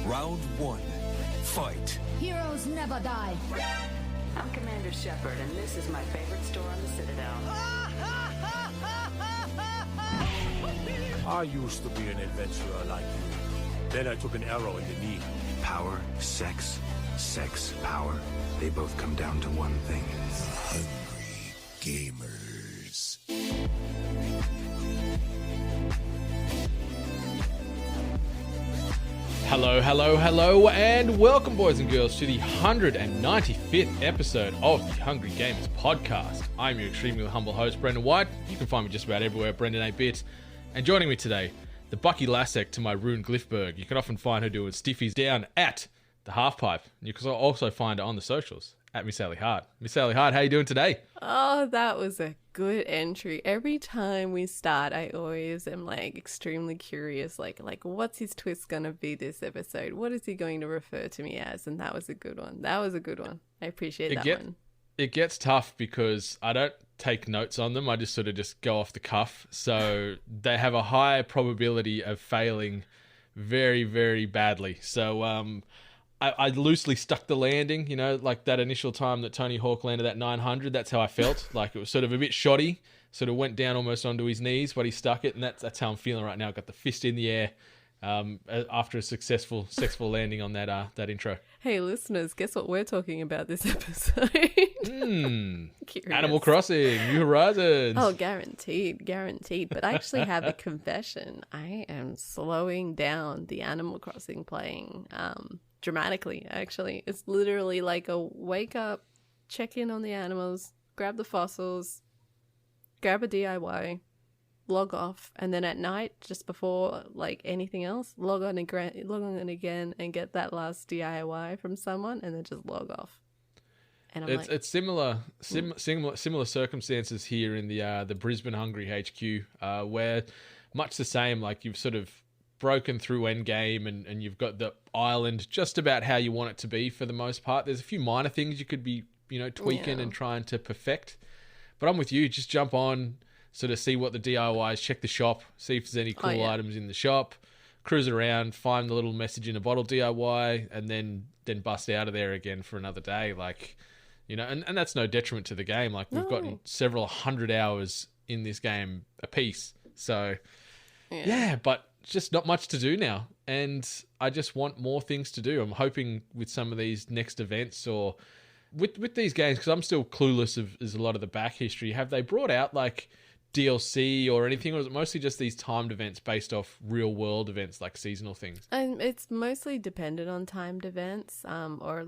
Round one. Fight. Heroes never die. I'm Commander Shepard, and this is my favorite store on the Citadel. I used to be an adventurer like you. Then I took an arrow in the knee. Power, sex, power. They both come down to one thing. Hungry gamers. Hello, and welcome, boys and girls, to the 195th episode of the Hungry Gamers podcast. I'm your extremely humble host, Brendan White. You can find me just about everywhere, Brendan 8-Bit. And joining me today, the Bucky Lasek to my Rune Glifberg. You can often find her doing stiffies down at the Halfpipe. You can also find her on the socials at Miss Sally Hart. Miss Sally Hart, how you doing today? Oh, that was a good entry. Every time we start, I always am extremely curious, like what's his twist gonna be this episode? What is he going to refer to me as? And that was a good one. I appreciate that one. It gets tough because I don't take notes on them. I just sort of go off the cuff. So they have a high probability of failing very, very badly. So I loosely stuck the landing, like that initial time that Tony Hawk landed that 900. That's how I felt. Like it was sort of a bit shoddy, sort of went down almost onto his knees, but he stuck it. And that's how I'm feeling right now. Got the fist in the air after a successful landing on that intro. Hey, listeners, guess what we're talking about this episode? Animal Crossing, New Horizons. Oh, guaranteed. But I actually have a confession. I am slowing down the Animal Crossing playing dramatically, actually. It's literally like a wake up, check in on the animals, grab the fossils, grab a DIY, log off, and then at night, just before anything else, log on again and get that last DIY from someone, and then just log off. And it's similar circumstances here in the Brisbane Hungry HQ, where much the same. Like you've sort of broken through endgame, and you've got the island just about how you want it to be for the most part. There's a few minor things you could be tweaking and trying to perfect, but I'm with you. Just jump on, sort of see what the DIYs, check the shop, see if there's any cool items in the shop, cruise around, find the little message in a bottle DIY, and then bust out of there again for another day. And that's no detriment to the game. We've gotten several hundred hours in this game a piece. So but just not much to do now. And I just want more things to do. I'm hoping with some of these next events or with these games, because I'm still clueless of a lot of the back history. Have they brought out DLC or anything, or is it mostly just these timed events based off real world events, like seasonal things? And it's mostly dependent on timed events, or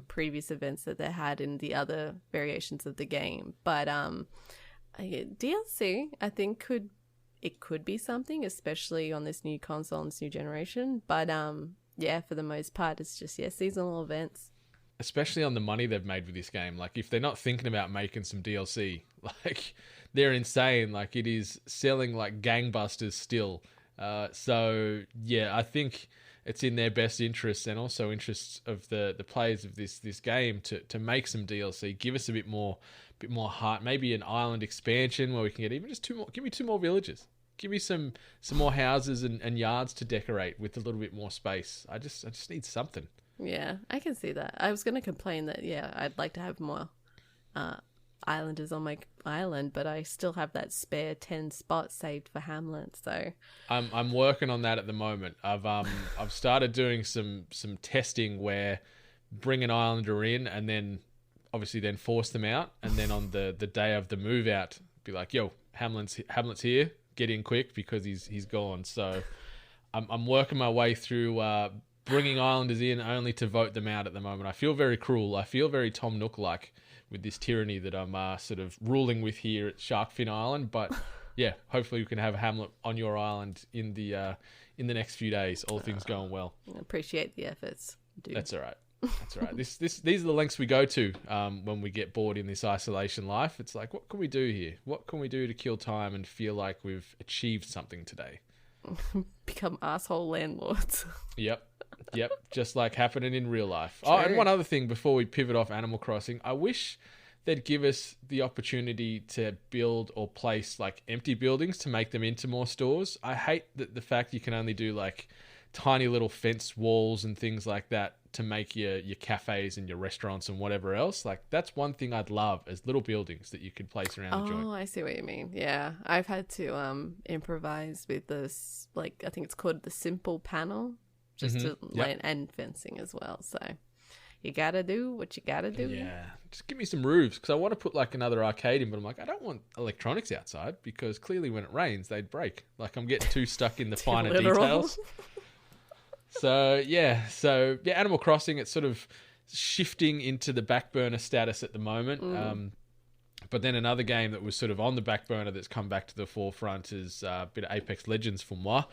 previous events that they had in the other variations of the game. But DLC, I think could be something, especially on this new console and this new generation. But for the most part, it's just seasonal events. Especially on the money they've made with this game. If they're not thinking about making some DLC, they're insane. It is selling like gangbusters still. So I think it's in their best interests and also interests of the players of this game to make some DLC. Give us a bit more heart. Maybe an island expansion where we can get even just 2 more. Give me 2 more villages. Give me some more houses and yards to decorate with a little bit more space. I just need something. Yeah, I can see that. I was going to complain that, I'd like to have more islanders on my island, but I still have that spare 10 spots saved for Hamlet, so... I'm working on that at the moment. I've started doing some testing where bring an islander in and then obviously then force them out, and then on the day of the move out, be like, yo, Hamlet's here, get in quick because he's gone. So I'm working my way through... bringing islanders in only to vote them out at the moment. I feel very cruel. I feel very Tom Nook-like with this tyranny that I'm sort of ruling with here at Sharkfin Island. But hopefully we can have Hamlet on your island in the next few days. All things going well. I appreciate the efforts, dude. That's all right. These are the lengths we go to when we get bored in this isolation life. It's like, what can we do here? What can we do to kill time and feel like we've achieved something today? Become asshole landlords. Yep, just like happening in real life. True. Oh, and one other thing before we pivot off Animal Crossing, I wish they'd give us the opportunity to build or place empty buildings to make them into more stores. I hate the fact you can only do tiny little fence walls and things like that to make your cafes and your restaurants and whatever else. Like, that's one thing I'd love, as little buildings that you could place around the joint. Oh, I see what you mean. Yeah, I've had to improvise with this, like, I think it's called the simple panel, just to and fencing as well. So you gotta do what you gotta do. Yeah, just give me some roofs, because I want to put like another arcade in, but I'm like, I don't want electronics outside, because clearly when it rains they'd break. Like, I'm getting too stuck in the finer details. So Animal Crossing, it's sort of shifting into the back burner status at the moment. But then another game that was sort of on the back burner that's come back to the forefront is a bit of Apex Legends for moi.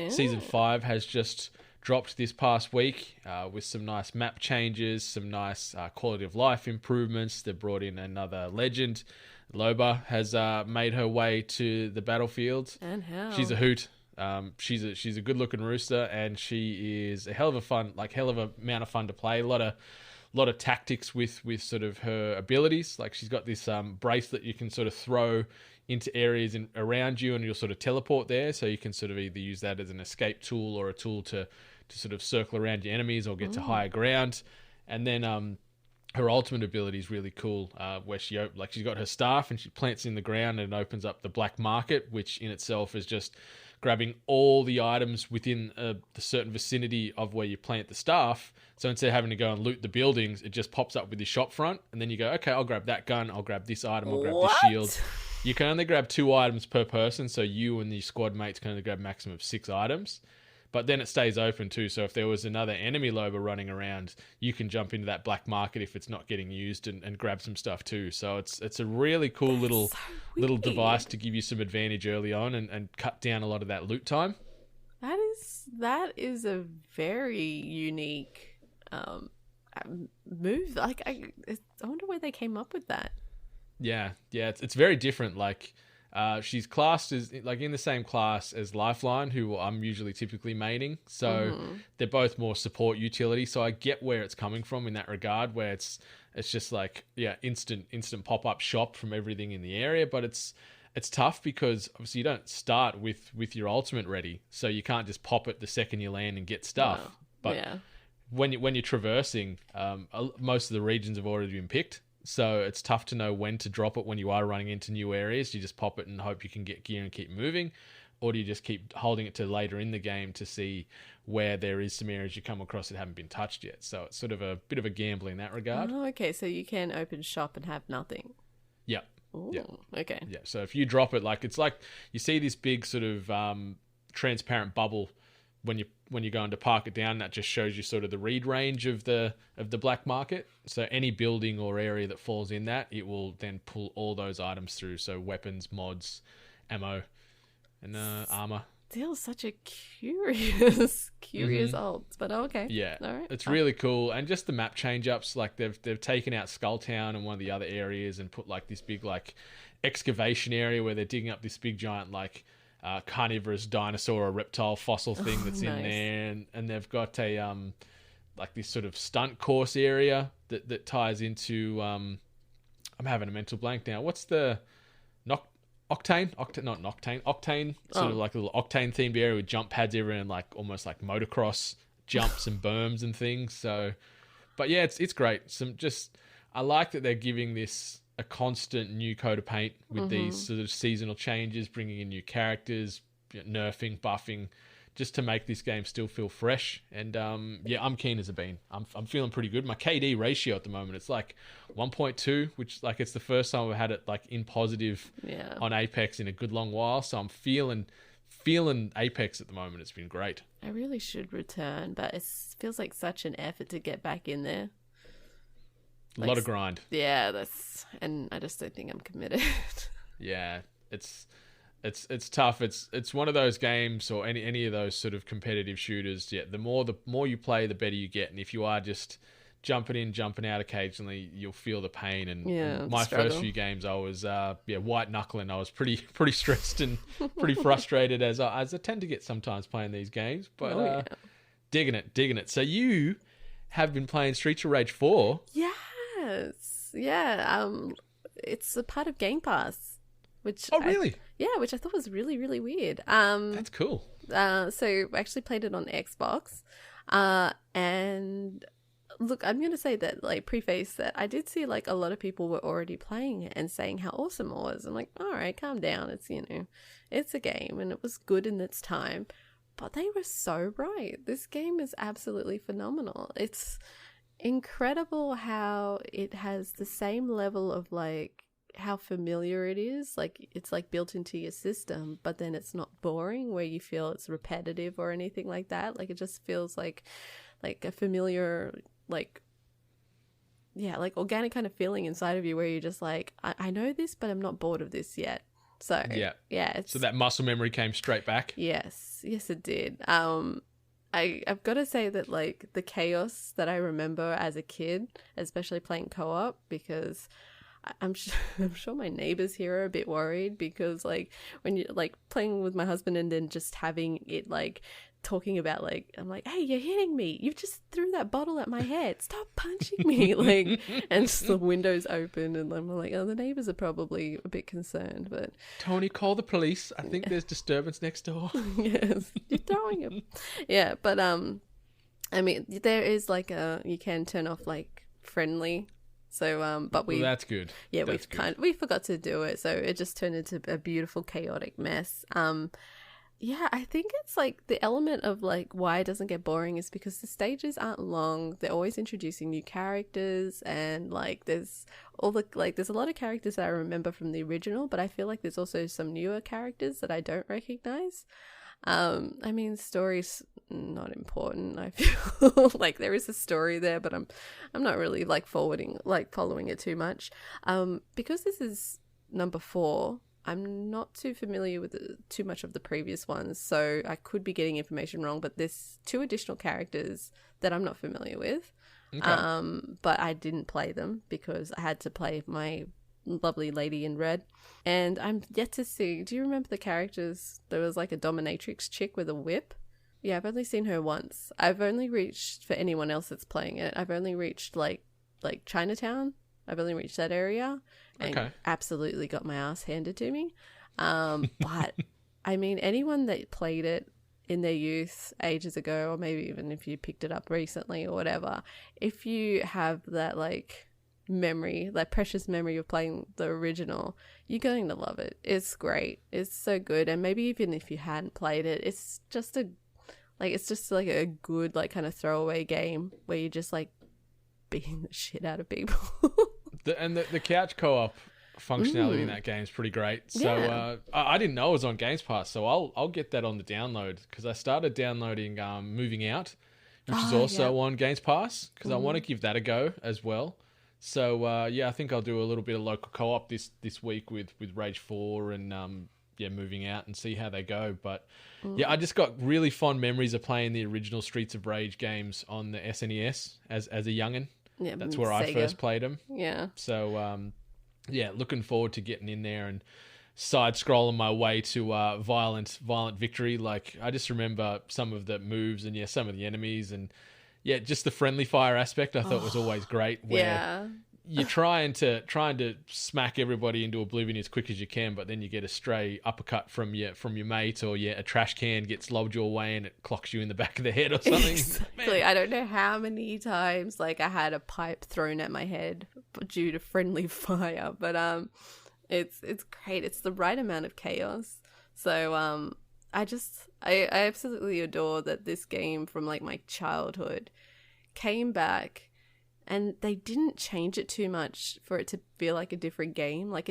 Season 5 has just dropped this past week with some nice map changes, some nice quality of life improvements. They've brought in another legend. Loba has made her way to the battlefield. And how? She's a hoot. She's a good looking rooster, and she is a hell of a amount of fun to play. A lot of tactics with sort of her abilities. Like, she's got this bracelet you can sort of throw into areas around you, and you'll sort of teleport there. So you can sort of either use that as an escape tool or a tool to sort of circle around your enemies or get to higher ground. And then her ultimate ability is really cool, where she's got her staff and she plants in the ground and it opens up the black market, which in itself is just grabbing all the items within the certain vicinity of where you plant the staff. So instead of having to go and loot the buildings, it just pops up with your shop front, and then you go, okay, I'll grab that gun, I'll grab this item, I'll grab this shield. You can only grab 2 items per person, so you and the squad mates can only grab a maximum of 6 items. But then it stays open too, so if there was another enemy Loba running around, you can jump into that black market if it's not getting used and grab some stuff too. So it's a really cool little device to give you some advantage early on and cut down a lot of that loot time. That is a very unique move. Like, I wonder where they came up with that. Yeah, it's very different. Like, she's classed as like in the same class as Lifeline, who I'm usually typically maining. So they're both more support utility. So I get where it's coming from in that regard, where it's just like, instant pop-up shop from everything in the area. But it's tough because obviously you don't start with your ultimate ready, so you can't just pop it the second you land and get stuff. No. But when you're traversing, most of the regions have already been picked. So it's tough to know when to drop it when you are running into new areas. You just pop it and hope you can get gear and keep moving. Or do you just keep holding it to later in the game to see where there is some areas you come across that haven't been touched yet? So it's sort of a bit of a gamble in that regard. Oh, okay. So you can open shop and have nothing. Yeah. Ooh, yeah. Okay. Yeah. So if you drop it, it's like you see this big sort of transparent bubble when you're going to park it down, that just shows you sort of the read range of the black market. So any building or area that falls in that, it will then pull all those items through. So weapons, mods, ammo, and armor. Still such a curious alt, but okay. Yeah, all right. It's really cool. And just the map change ups, like they've taken out Skulltown and one of the other areas and put like this big like excavation area where they're digging up this big giant like carnivorous dinosaur or reptile fossil thing that's in there, and they've got a like this sort of stunt course area that ties into I'm having a mental blank now. What's the Octane, sort of like a little Octane themed area with jump pads everywhere and like almost like motocross jumps and berms and things. So, but yeah, it's great. I like that they're giving this a constant new coat of paint with these sort of seasonal changes, bringing in new characters, nerfing, buffing, just to make this game still feel fresh. And I'm keen as a bean. I'm feeling pretty good. My KD ratio at the moment, it's like 1.2, which like it's the first time I've had it like in positive on Apex in a good long while. So I'm feeling Apex at the moment. It's been great. I really should return, but it feels like such an effort to get back in there. A lot of grind. Yeah, and I just don't think I'm committed. Yeah, it's tough. It's one of those games or any of those sort of competitive shooters. Yeah, the more you play, the better you get. And if you are just jumping in, jumping out occasionally, you'll feel the pain. And my first few games, I was white knuckling. I was pretty stressed and pretty frustrated as I tend to get sometimes playing these games. But digging it. So you have been playing Streets of Rage 4. Yes. Yeah. It's a part of Game Pass, which really? which I thought was really, really weird. That's cool. So I actually played it on Xbox. And look, I'm going to say that, like, preface that I did see, like, a lot of people were already playing it and saying how awesome it was. I'm like, all right, calm down. It's, it's a game and it was good in its time. But they were so right. This game is absolutely phenomenal. It's incredible how it has the same level of, like, how familiar it is. Like, it's, like, built into your system, but then it's not boring where you feel it's repetitive or anything like that. Like, it just feels like a familiar, like, yeah, like organic kind of feeling inside of you where you're just like, I know this, but I'm not bored of this yet. So yeah, so that muscle memory came straight back. Yes, it did. I've got to say that, like, the chaos that I remember as a kid, especially playing co-op, because I'm sure my neighbors here are a bit worried, because, like, when you're, like, playing with my husband and then just having it, like, talking about, like, I'm like, hey, you're hitting me, you just threw that bottle at my head, stop punching me, like, and just the windows open, and I'm like, oh, the neighbors are probably a bit concerned, but Tony, call the police, I think there's disturbance next door. Yes, you're throwing him. Yeah, but I mean, there is, like, you can turn off, like, friendly. So, but well, that's good. Yeah, that's we forgot to do it, so it just turned into a beautiful chaotic mess. Yeah, I think it's, like, the element of, like, why it doesn't get boring is because the stages aren't long. They're always introducing new characters, and, like, there's a lot of characters that I remember from the original, but I feel like there's also some newer characters that I don't recognize. I mean, story's not important. I feel like there is a story there, but I'm not really, like, following it too much. Because this is number 4, I'm not too familiar with too much of the previous ones, so I could be getting information wrong, but there's 2 additional characters that I'm not familiar with. Okay. But I didn't play them because I had to play my lovely lady in red. And I'm yet to see, do you remember the characters? There was, like, a dominatrix chick with a whip. Yeah, I've only seen her once. I've only reached, for anyone else that's playing it, I've only reached, like Chinatown. I've only reached that area and absolutely got my ass handed to me. But I mean, anyone that played it in their youth ages ago, or maybe even if you picked it up recently or whatever, if you have that, like, memory, that precious memory of playing the original, you're going to love it. It's great. It's so good. And maybe even if you hadn't played it, it's just a good, like, kind of throwaway game where you just, like, beating the shit out of people. The couch co-op functionality in that game is pretty great. So I didn't know it was on Games Pass, so I'll get that on the download, because I started downloading Moving Out, which is also on Games Pass, because I want to give that a go as well. So I think I'll do a little bit of local co-op this week with Rage 4 and Moving Out, and see how they go. But I just got really fond memories of playing the original Streets of Rage games on the SNES as a youngin'. Yeah, that's where Sega. I first played them. Yeah. So, looking forward to getting in there and side-scrolling my way to violent victory. Like, I just remember some of the moves and, some of the enemies. And, just the friendly fire aspect I thought was always great. Where you're trying to smack everybody into oblivion as quick as you can, but then you get a stray uppercut from your mate, or a trash can gets lobbed your way and it clocks you in the back of the head or something. Exactly. I don't know how many times, like, I had a pipe thrown at my head due to friendly fire, but it's great. It's the right amount of chaos. So I absolutely adore that this game from, like, my childhood came back. And they didn't change it too much for it to feel like a different game. Like,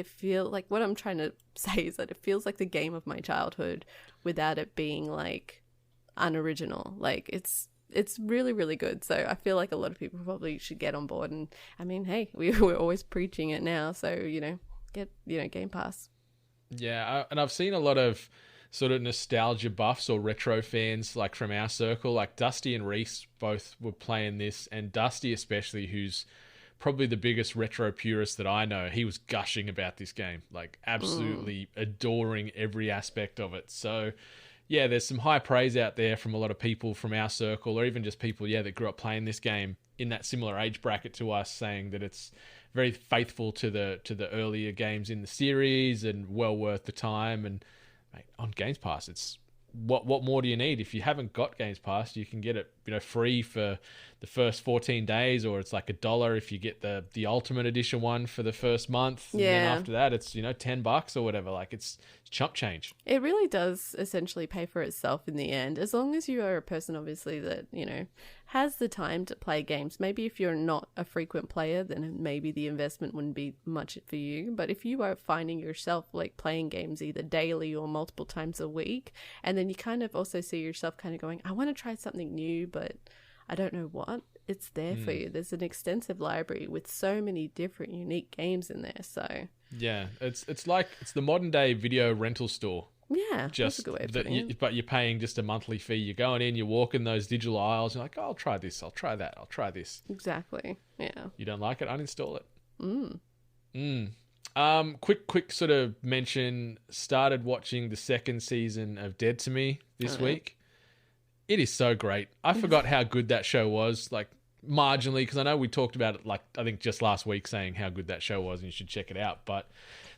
what I'm trying to say is that it feels like the game of my childhood without it being, like, unoriginal. Like, it's really, really good. So I feel like a lot of people probably should get on board. And I mean, hey, we're always preaching it now. So, get, Game Pass. Yeah. And I've seen a lot of sort of nostalgia buffs or retro fans, like, from our circle, like Dusty and Reese both were playing this, and Dusty especially, who's probably the biggest retro purist that I know, he was gushing about this game, like, absolutely adoring every aspect of it. So there's some high praise out there from a lot of people from our circle, or even just people that grew up playing this game in that similar age bracket to us, saying that it's very faithful to the earlier games in the series and well worth the time. And on Games Pass, it's what more do you need? If you haven't got Games Pass, you can get it, free for the first 14 days, or it's like $1 if you get the Ultimate Edition one for the first month. And then after that, it's, $10 or whatever. Like, it's chump change. It really does essentially pay for itself in the end, as long as you are a person, obviously, that, has the time to play games. Maybe if you're not a frequent player, then maybe the investment wouldn't be much for you. But if you are finding yourself like playing games either daily or multiple times a week, and then you kind of also see yourself kind of going, I want to try something new, but I don't know what, it's there for you. There's an extensive library with so many different unique games in there. So yeah, it's the modern day video rental store. Yeah, that's a good way of putting it. But you're paying just a monthly fee. You're going in, you're walking those digital aisles, you're like, oh, I'll try this, I'll try that, I'll try this. Exactly. Yeah. You don't like it, uninstall it. Quick sort of mention, started watching the second season of Dead to Me this week. It is so great. I forgot how good that show was, like marginally, because I know we talked about it, like I think just last week, saying how good that show was and you should check it out. But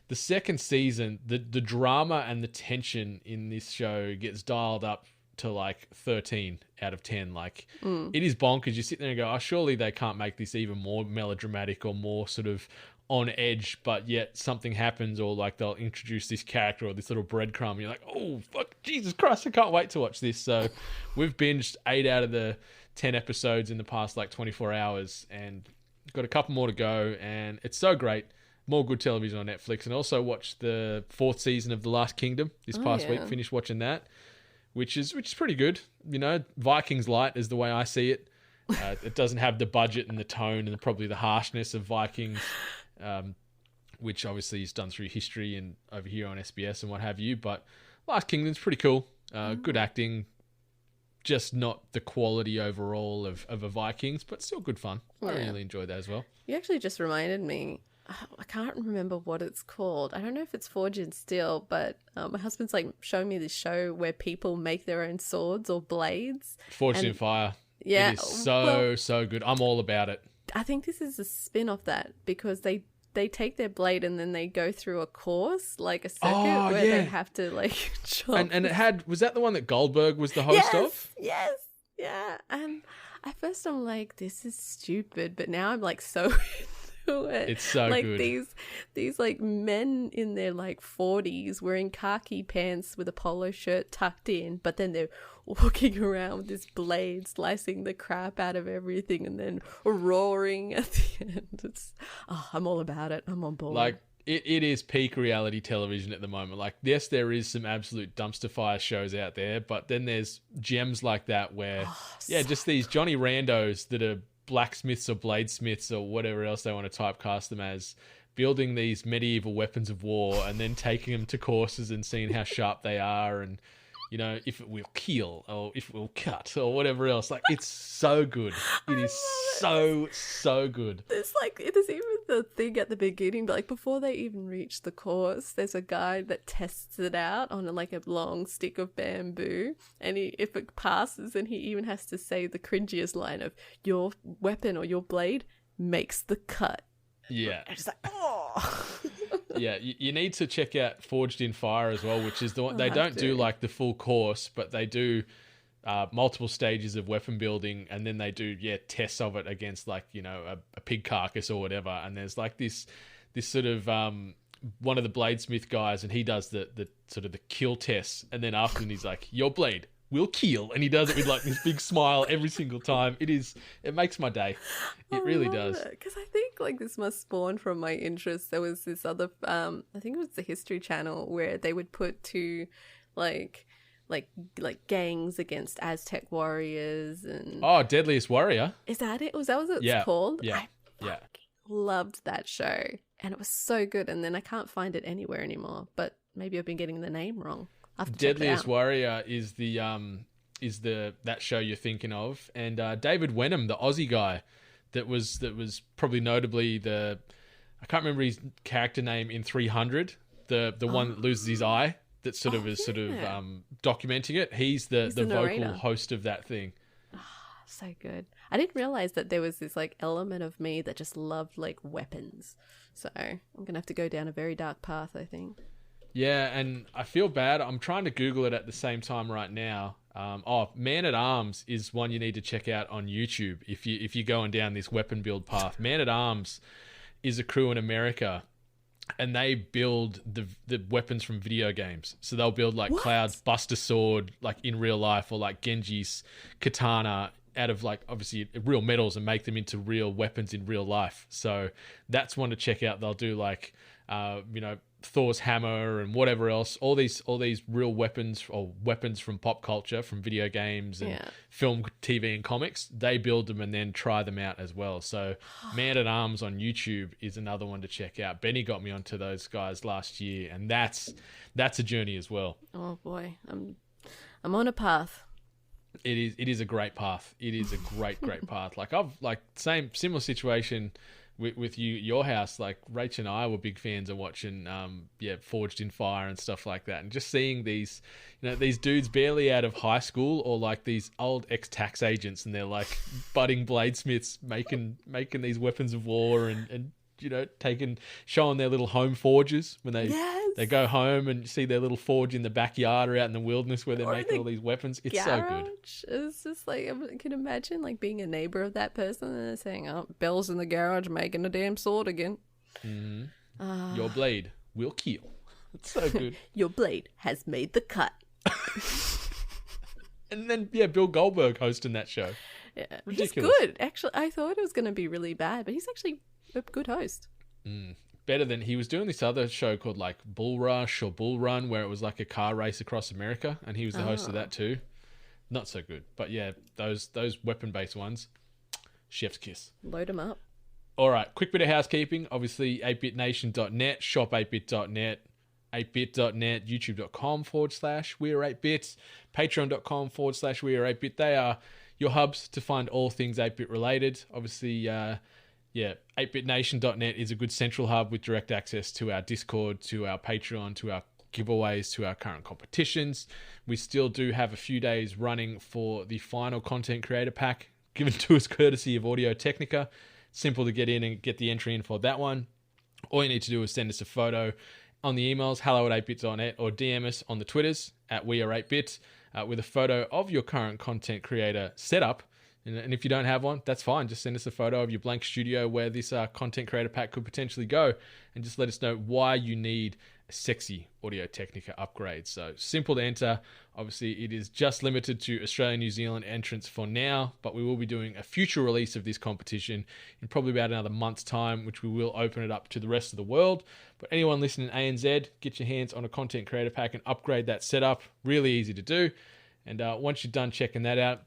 the second season, the drama and the tension in this show gets dialed up to like 13 out of 10. Like, it is bonkers. You sit there and go, oh, surely they can't make this even more melodramatic or more sort of on edge, but yet something happens, or like they'll introduce this character or this little breadcrumb, and you're like, oh, fuck, Jesus Christ, I can't wait to watch this. So we've binged 8 out of the 10 episodes in the past like 24 hours, and got a couple more to go, and it's so great. More good television on Netflix. And also watched the 4th season of The Last Kingdom this past week. Finished watching that, which is pretty good. Vikings light is the way I see it. It doesn't have the budget and the tone and probably the harshness of Vikings, which obviously is done through history and over here on SBS and what have you. But Last Kingdom's pretty cool. Good acting, just not the quality overall of a Vikings, but still good fun. I really enjoyed that as well. You actually just reminded me. I can't remember what it's called. I don't know if it's Forged in Steel, but my husband's like showing me this show where people make their own swords or blades. Forged in Fire. Yeah. It is so good. I'm all about it. I think this is a spin off that, because they take their blade and then they go through a course, like a circuit where they have to like chop. And was that the one that Goldberg was the host of? Yes. Yeah. And at first I'm like, this is stupid, but now I'm like so it. It's so like good. These like men in their like 40s wearing khaki pants with a polo shirt tucked in, but then they're walking around with this blade slicing the crap out of everything and then roaring at the end. I'm all about it. I'm on board. Like, it is peak reality television at the moment. Like, yes, there is some absolute dumpster fire shows out there, but then there's gems like that where just these Johnny Randos that are blacksmiths or bladesmiths or whatever else they want to typecast them as, building these medieval weapons of war and then taking them to courses and seeing how sharp they are, and if it will kill or if it will cut or whatever else. Like, it's so good. It is so good. There's even the thing at the beginning, but like before they even reach the course, there's a guy that tests it out on like a long stick of bamboo, and if it passes, then he even has to say the cringiest line of, your weapon or your blade makes the cut. Yeah. And it's like, oh. Yeah, you need to check out Forged in Fire as well, which is the one they don't do like the full course, but they do multiple stages of weapon building, and then they do tests of it against like a pig carcass or whatever. And there's like this sort of one of the bladesmith guys, and he does the sort of the kill tests, and then after he's like, your blade will kill, and he does it with like this big smile every single time. It makes my day. It really does. Because I think like this must spawn from my interest. There was this other I think it was the History Channel, where they would put two like gangs against Aztec warriors, and Deadliest Warrior. Is that it? Was that what it's called? Yeah. I loved that show, and it was so good, and then I can't find it anywhere anymore, but maybe I've been getting the name wrong. Deadliest Warrior is that show you're thinking of, and David Wenham, the Aussie guy, that was probably notably I can't remember his character name in 300, the one that loses his eye, that sort of documenting it. He's the vocal host of that thing. So good. I didn't realize that there was this like element of me that just loved like weapons. So I'm gonna have to go down a very dark path, I think. Yeah, and I feel bad. I'm trying to Google it at the same time right now. Man at Arms is one you need to check out on YouTube if you're going down this weapon build path. Man at Arms is a crew in America, and they build the weapons from video games. So they'll build like Cloud's Buster Sword, like in real life, or like Genji's katana out of like obviously real metals and make them into real weapons in real life. So that's one to check out. They'll do like, Thor's hammer and whatever else, all these real weapons or weapons from pop culture, from video games and film, TV and comics. They build them and then try them out as well. So Man at Arms on YouTube is another one to check out. Benny got me onto those guys last year, and that's a journey as well. Oh boy, I'm on a path. It is a great path. It is a great path. Like similar situation with your house. Like Rach and I were big fans of watching Forged in Fire and stuff like that, and just seeing these dudes barely out of high school, or like these old ex-tax agents, and they're like budding bladesmiths making these weapons of war and showing their little home forges when they go home and see their little forge in the backyard or out in the wilderness where they're making all these weapons. It's so good. It's just like, I can imagine like being a neighbor of that person and they're saying, "Oh, Bill's in the garage making a damn sword again." Mm-hmm. Your blade will kill. It's so good. Your blade has made the cut. And then Bill Goldberg hosting that show. Yeah, ridiculous. He's good. Actually, I thought it was going to be really bad, but he's actually a good host. Better than he was doing this other show called like Bull Rush or Bull Run, where it was like a car race across America, and he was the host of that too. Not so good, but yeah, those weapon based ones, chef's kiss. Load them up. All right, quick bit of housekeeping. Obviously, 8bitnation.net, shop8bit.net, 8bit.net, youtube.com/weare8bit, patreon.com/weare8bit. They are your hubs to find all things 8bit related. Obviously, 8bitnation.net is a good central hub with direct access to our Discord, to our Patreon, to our giveaways, to our current competitions. We still do have a few days running for the final content creator pack given to us courtesy of Audio Technica. Simple to get in and get the entry in for that one. All you need to do is send us a photo on the emails, hello@8bit.net, or DM us on the Twitters at weare8bit with a photo of your current content creator setup. And if you don't have one, that's fine. Just send us a photo of your blank studio where this content creator pack could potentially go, and just let us know why you need a sexy Audio Technica upgrade. So simple to enter. Obviously, it is just limited to Australia, New Zealand entrants for now, but we will be doing a future release of this competition in probably about another month's time, which we will open it up to the rest of the world. But anyone listening in ANZ, get your hands on a content creator pack and upgrade that setup. Really easy to do. And once you're done checking that out,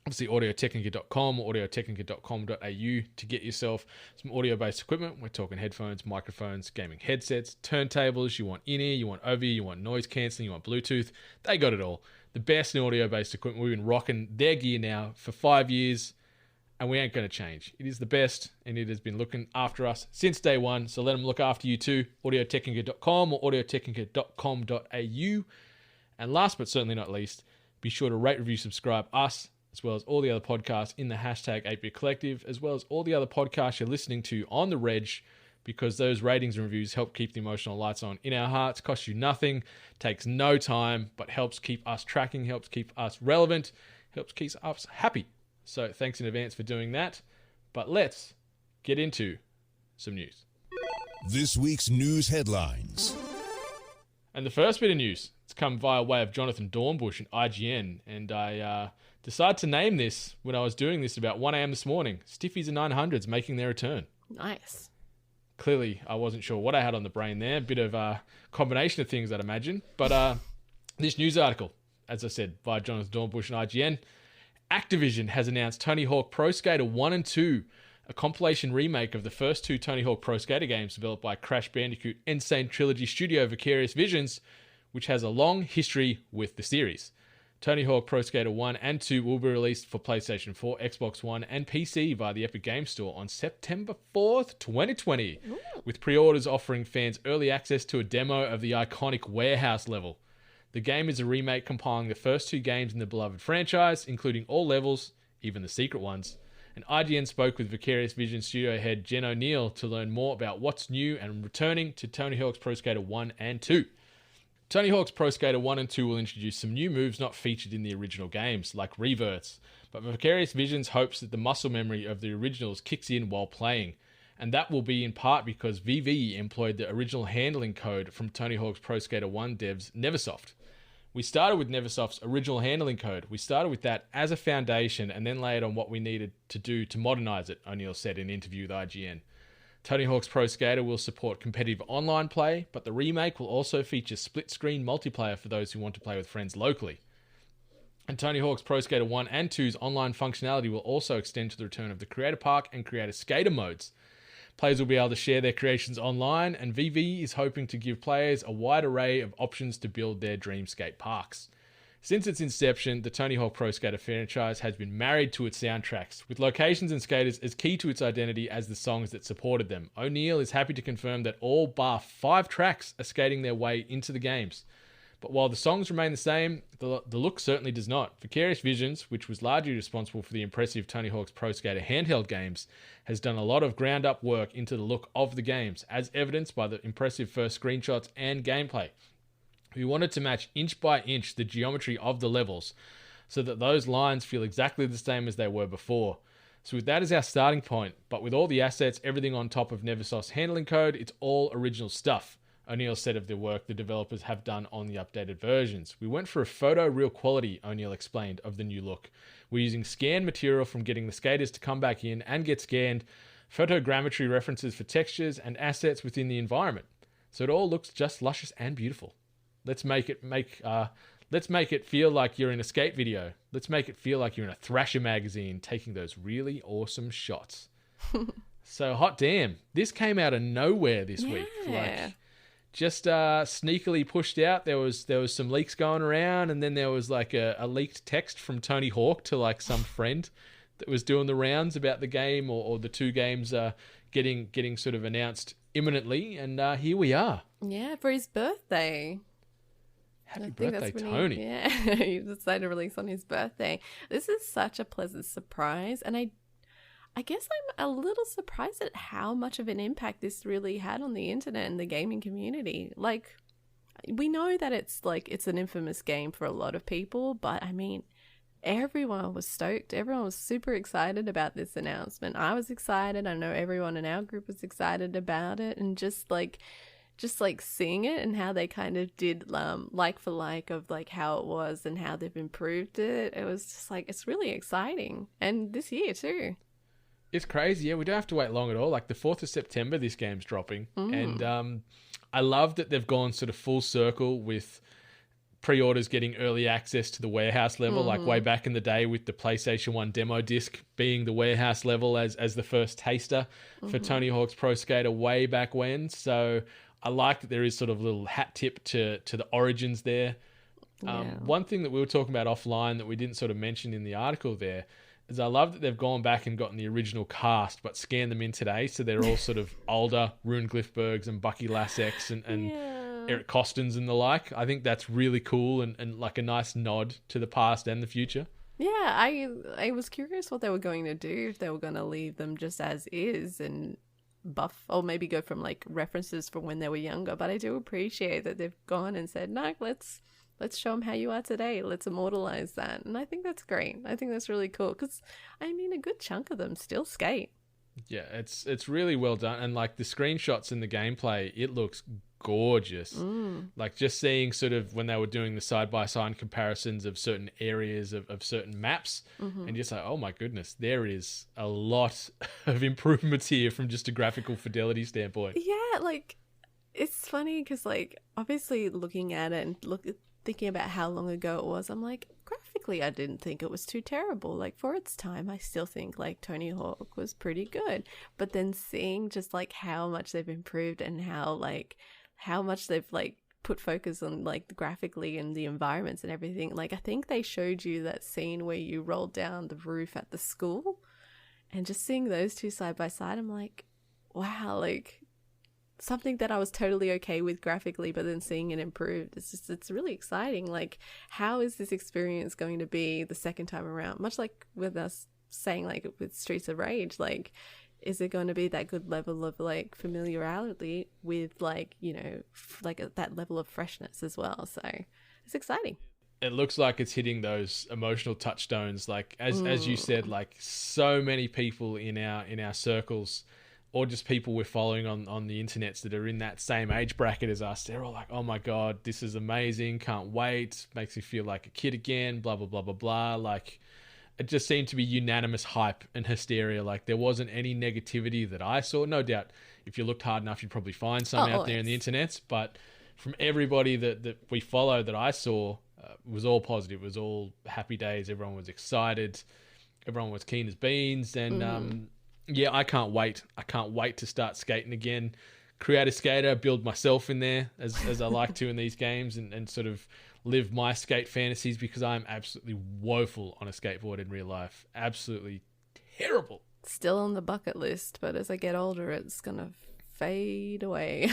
obviously audiotechnica.com or audiotechnica.com.au to get yourself some audio-based equipment. We're talking headphones, microphones, gaming headsets, turntables. You want in-ear, you want over-ear, you want noise cancelling, you want Bluetooth. They got it all. The best in audio-based equipment. We've been rocking their gear now for 5 years, and we ain't going to change. It is the best, and it has been looking after us since day one. So let them look after you too. audiotechnica.com or audiotechnica.com.au. And last but certainly not least, be sure to rate, review, subscribe us, as well as all the other podcasts in the hashtag 8bit Collective, as well as all the other podcasts you're listening to on the Reg, because those ratings and reviews help keep the emotional lights on in our hearts. Costs you nothing, takes no time, but helps keep us tracking, helps keep us relevant, helps keep us happy. So thanks in advance for doing that. But let's get into some news. This week's news headlines. And the first bit of news, it's come via way of Jonathan Dornbush and IGN, and I decided to name this when I was doing this about 1 a.m. this morning. Stiffies and 900s making their return. Nice. Clearly, I wasn't sure what I had on the brain there. Bit of a combination of things, I'd imagine. But this news article, as I said, by Jonathan Dornbush and IGN, Activision has announced Tony Hawk Pro Skater 1 and 2, a compilation remake of the first two Tony Hawk Pro Skater games developed by Crash Bandicoot Insane Trilogy studio Vicarious Visions, which has a long history with the series. Tony Hawk Pro Skater 1 and 2 will be released for PlayStation 4, Xbox One, and PC via the Epic Games Store on September 4th, 2020, with pre-orders offering fans early access to a demo of the iconic warehouse level. The game is a remake compiling the first two games in the beloved franchise, including all levels, even the secret ones. And IGN spoke with Vicarious Vision studio head Jen O'Neill to learn more about what's new and returning to Tony Hawk's Pro Skater 1 and 2. Tony Hawk's Pro Skater 1 and 2 will introduce some new moves not featured in the original games, like reverts, but Vicarious Visions hopes that the muscle memory of the originals kicks in while playing, and that will be in part because VV employed the original handling code from Tony Hawk's Pro Skater 1 devs Neversoft. We started with Neversoft's original handling code. We started with that as a foundation and then layered on what we needed to do to modernize it, O'Neill said in an interview with IGN. Tony Hawk's Pro Skater will support competitive online play, but the remake will also feature split-screen multiplayer for those who want to play with friends locally. And Tony Hawk's Pro Skater 1 and 2's online functionality will also extend to the return of the Creator Park and Creator Skater modes. Players will be able to share their creations online, and VV is hoping to give players a wide array of options to build their dream skate parks. Since its inception, the Tony Hawk Pro Skater franchise has been married to its soundtracks, with locations and skaters as key to its identity as the songs that supported them. O'Neill is happy to confirm that all bar 5 tracks are skating their way into the games. But while the songs remain the same, the look certainly does not. Vicarious Visions, which was largely responsible for the impressive Tony Hawk's Pro Skater handheld games, has done a lot of ground-up work into the look of the games, as evidenced by the impressive first screenshots and gameplay. We wanted to match inch by inch the geometry of the levels so that those lines feel exactly the same as they were before. So with that as our starting point, but with all the assets, everything on top of Neversoft's handling code, it's all original stuff. O'Neill said of the work the developers have done on the updated versions. We went for a photo real quality, O'Neill explained, of the new look. We're using scanned material from getting the skaters to come back in and get scanned, photogrammetry references for textures and assets within the environment. So it all looks just luscious and beautiful. Let's make it feel like you're in a skate video. Let's make it feel like you're in a Thrasher magazine taking those really awesome shots. So hot damn, this came out of nowhere this week. Like just sneakily pushed out. There was some leaks going around, and then there was like a leaked text from Tony Hawk to like some friend that was doing the rounds about the game or the two games getting sort of announced imminently, and here we are. Yeah, for his birthday. Happy birthday, Tony. He decided to release on his birthday. This is such a pleasant surprise, and I guess I'm a little surprised at how much of an impact this really had on the internet and the gaming community. Like, we know that it's an infamous game for a lot of people, but I mean, everyone was stoked. Everyone was super excited about this announcement. I was excited. I know everyone in our group was excited about it, and just seeing it and how they kind of did like for like of like how it was and how they've improved it. It was just like, it's really exciting. And this year too. It's crazy. Yeah, we don't have to wait long at all. Like the 4th of September, this game's dropping. And I love that they've gone sort of full circle with pre-orders getting early access to the warehouse level, like way back in the day with the PlayStation 1 demo disc being the warehouse level as the first taster for Tony Hawk's Pro Skater way back when. So I like that there is sort of a little hat tip to the origins there. One thing that we were talking about offline that we didn't sort of mention in the article there is I love that they've gone back and gotten the original cast but scanned them in today, so they're all sort of older, Rune Glifbergs and Bucky Lassex and Eric Costins and the like. I think that's really cool and like a nice nod to the past and the future. Yeah, I was curious what they were going to do, if they were going to leave them just as is and buff, or maybe go from like references from when they were younger. But I do appreciate that they've gone and said, no, let's show them how you are today. Let's immortalize that. And I think that's great. I think that's really cool because, I mean, a good chunk of them still skate. Yeah, it's really well done. And like the screenshots in the gameplay, it looks gorgeous. Like just seeing sort of when they were doing the side-by-side comparisons of certain areas of certain maps and just like, oh my goodness, there is a lot of improvements here from just a graphical fidelity standpoint. Yeah, like it's funny because like obviously looking at it and thinking about how long ago it was, I'm like, graphically I didn't think it was too terrible. Like for its time, I still think like Tony Hawk was pretty good. But then seeing just like how much they've improved and how much they've like put focus on like graphically and the environments and everything. Like I think they showed you that scene where you rolled down the roof at the school, and just seeing those two side by side, I'm like, wow, like something that I was totally okay with graphically, but then seeing it improved, it's really exciting. Like, how is this experience going to be the second time around? Much like with us saying like with Streets of Rage, like is it going to be that good level of like familiarity with like, you know, that level of freshness as well. So it's exciting. It looks like it's hitting those emotional touchstones. Like as you said, like so many people in our circles, or just people we're following on the internets that are in that same age bracket as us, they're all like, oh my God, this is amazing. Can't wait. Makes me feel like a kid again, blah, blah, blah, blah, blah. Like it just seemed to be unanimous hype and hysteria. Like there wasn't any negativity that I saw. No doubt if you looked hard enough, you'd probably find some out there in the internet. But from everybody that we follow that I saw, it was all positive. It was all happy days. Everyone was excited. Everyone was keen as beans. And yeah, I can't wait. I can't wait to start skating again. Create a skater, build myself in there as I like to in these games, and sort of live my skate fantasies, because I'm absolutely woeful on a skateboard in real life. Absolutely terrible. Still on the bucket list, but as I get older, it's going to fade away.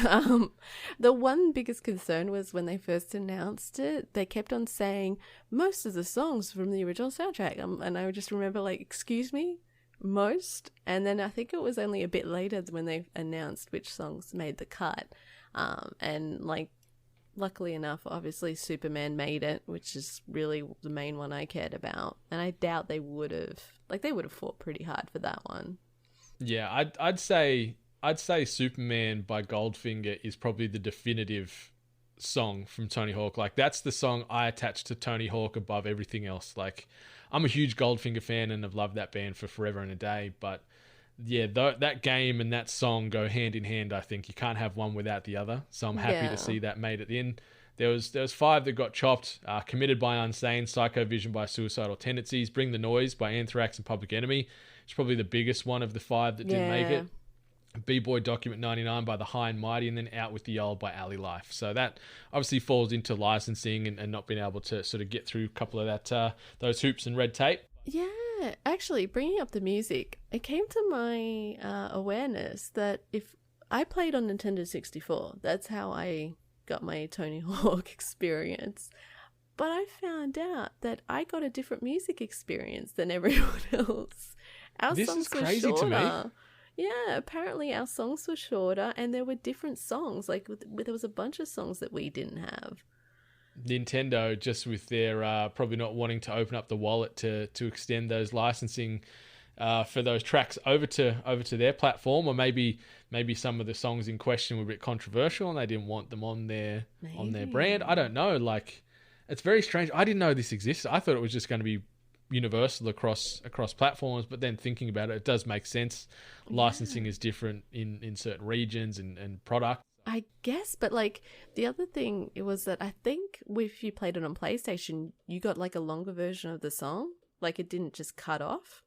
The one biggest concern was when they first announced it, they kept on saying most of the songs from the original soundtrack. And I just remember like, excuse me? Most, and then I think it was only a bit later when they announced which songs made the cut, and like luckily enough, obviously Superman made it, which is really the main one I cared about, and I doubt they would have fought pretty hard for that one. Yeah, I'd say Superman by Goldfinger is probably the definitive song from Tony Hawk. Like that's the song I attach to Tony Hawk above everything else. Like I'm a huge Goldfinger fan and have loved that band for forever and a day. But yeah, that game and that song go hand in hand. I think you can't have one without the other. So I'm happy to see that made it in. There was 5 that got chopped. Committed by Unsane, Psycho Vision by Suicidal Tendencies, Bring the Noise by Anthrax and Public Enemy. It's probably the biggest one of the 5 that didn't make it. B-Boy Document 99 by The High and Mighty, and then Out With The Old by Alley Life. So that obviously falls into licensing and not being able to sort of get through a couple of those hoops and red tape. Yeah, actually, bringing up the music, it came to my awareness that if I played on Nintendo 64, that's how I got my Tony Hawk experience. But I found out that I got a different music experience than everyone else. This is crazy to me. Yeah, apparently our songs were shorter and there were different songs. Like there was a bunch of songs that we didn't have. Nintendo, just with their probably not wanting to open up the wallet to extend those licensing for those tracks over to their platform, or maybe some of the songs in question were a bit controversial and they didn't want them on their brand. I don't know. Like it's very strange. I didn't know this existed. I thought it was just going to be universal across platforms, but then thinking about it, it does make sense. Licensing is different in certain regions and products. I guess, but like the other thing was that I think if you played it on PlayStation, you got like a longer version of the song. Like it didn't just cut off.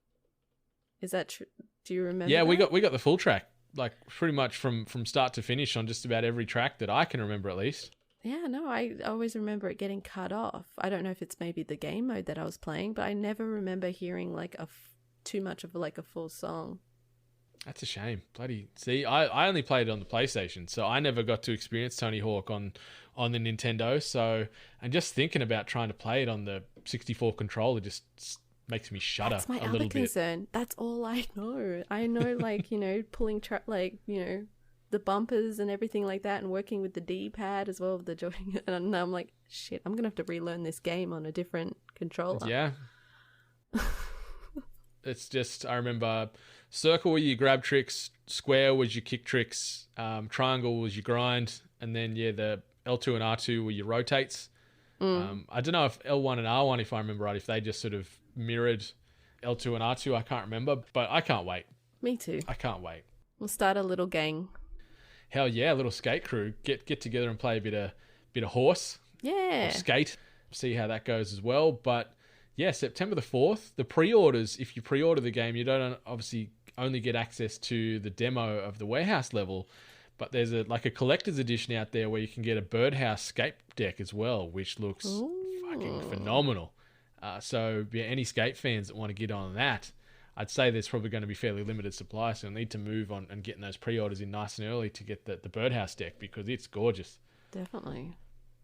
Is that true? Do you remember? Yeah, that? we got the full track, like pretty much from start to finish on just about every track that I can remember at least. Yeah, no, I always remember it getting cut off. I don't know if it's maybe the game mode that I was playing, but I never remember hearing like too much of like a full song. That's a shame. Bloody see, I only played it on the PlayStation, so I never got to experience Tony Hawk on the Nintendo. So, and just thinking about trying to play it on the 64 controller just makes me shudder a little bit. That's my other concern. That's all I know. I know, like, you know, pulling like, you know, the bumpers and everything like that, and working with the D-pad as well with the joystick. And I'm like, shit, I'm gonna have to relearn this game on a different controller. Yeah. It's just, I remember circle were your grab tricks, square was your kick tricks, triangle was your grind, and then the L2 and R2 were your rotates. I don't know if L1 and R1, if I remember right, if they just sort of mirrored L2 and R2, I can't remember, but I can't wait. Me too. I can't wait. We'll start a little gang. Hell yeah, a little skate crew. Get together and play a bit of horse. Yeah. Or skate. See how that goes as well. But yeah, September the 4th, the pre-orders, if you pre-order the game, you don't obviously only get access to the demo of the warehouse level, but there's a collector's edition out there where you can get a birdhouse skate deck as well, which looks fucking phenomenal. So yeah, any skate fans that want to get on that, I'd say there's probably going to be fairly limited supply, so you'll need to move on and getting those pre-orders in nice and early to get the birdhouse deck, because it's gorgeous. Definitely.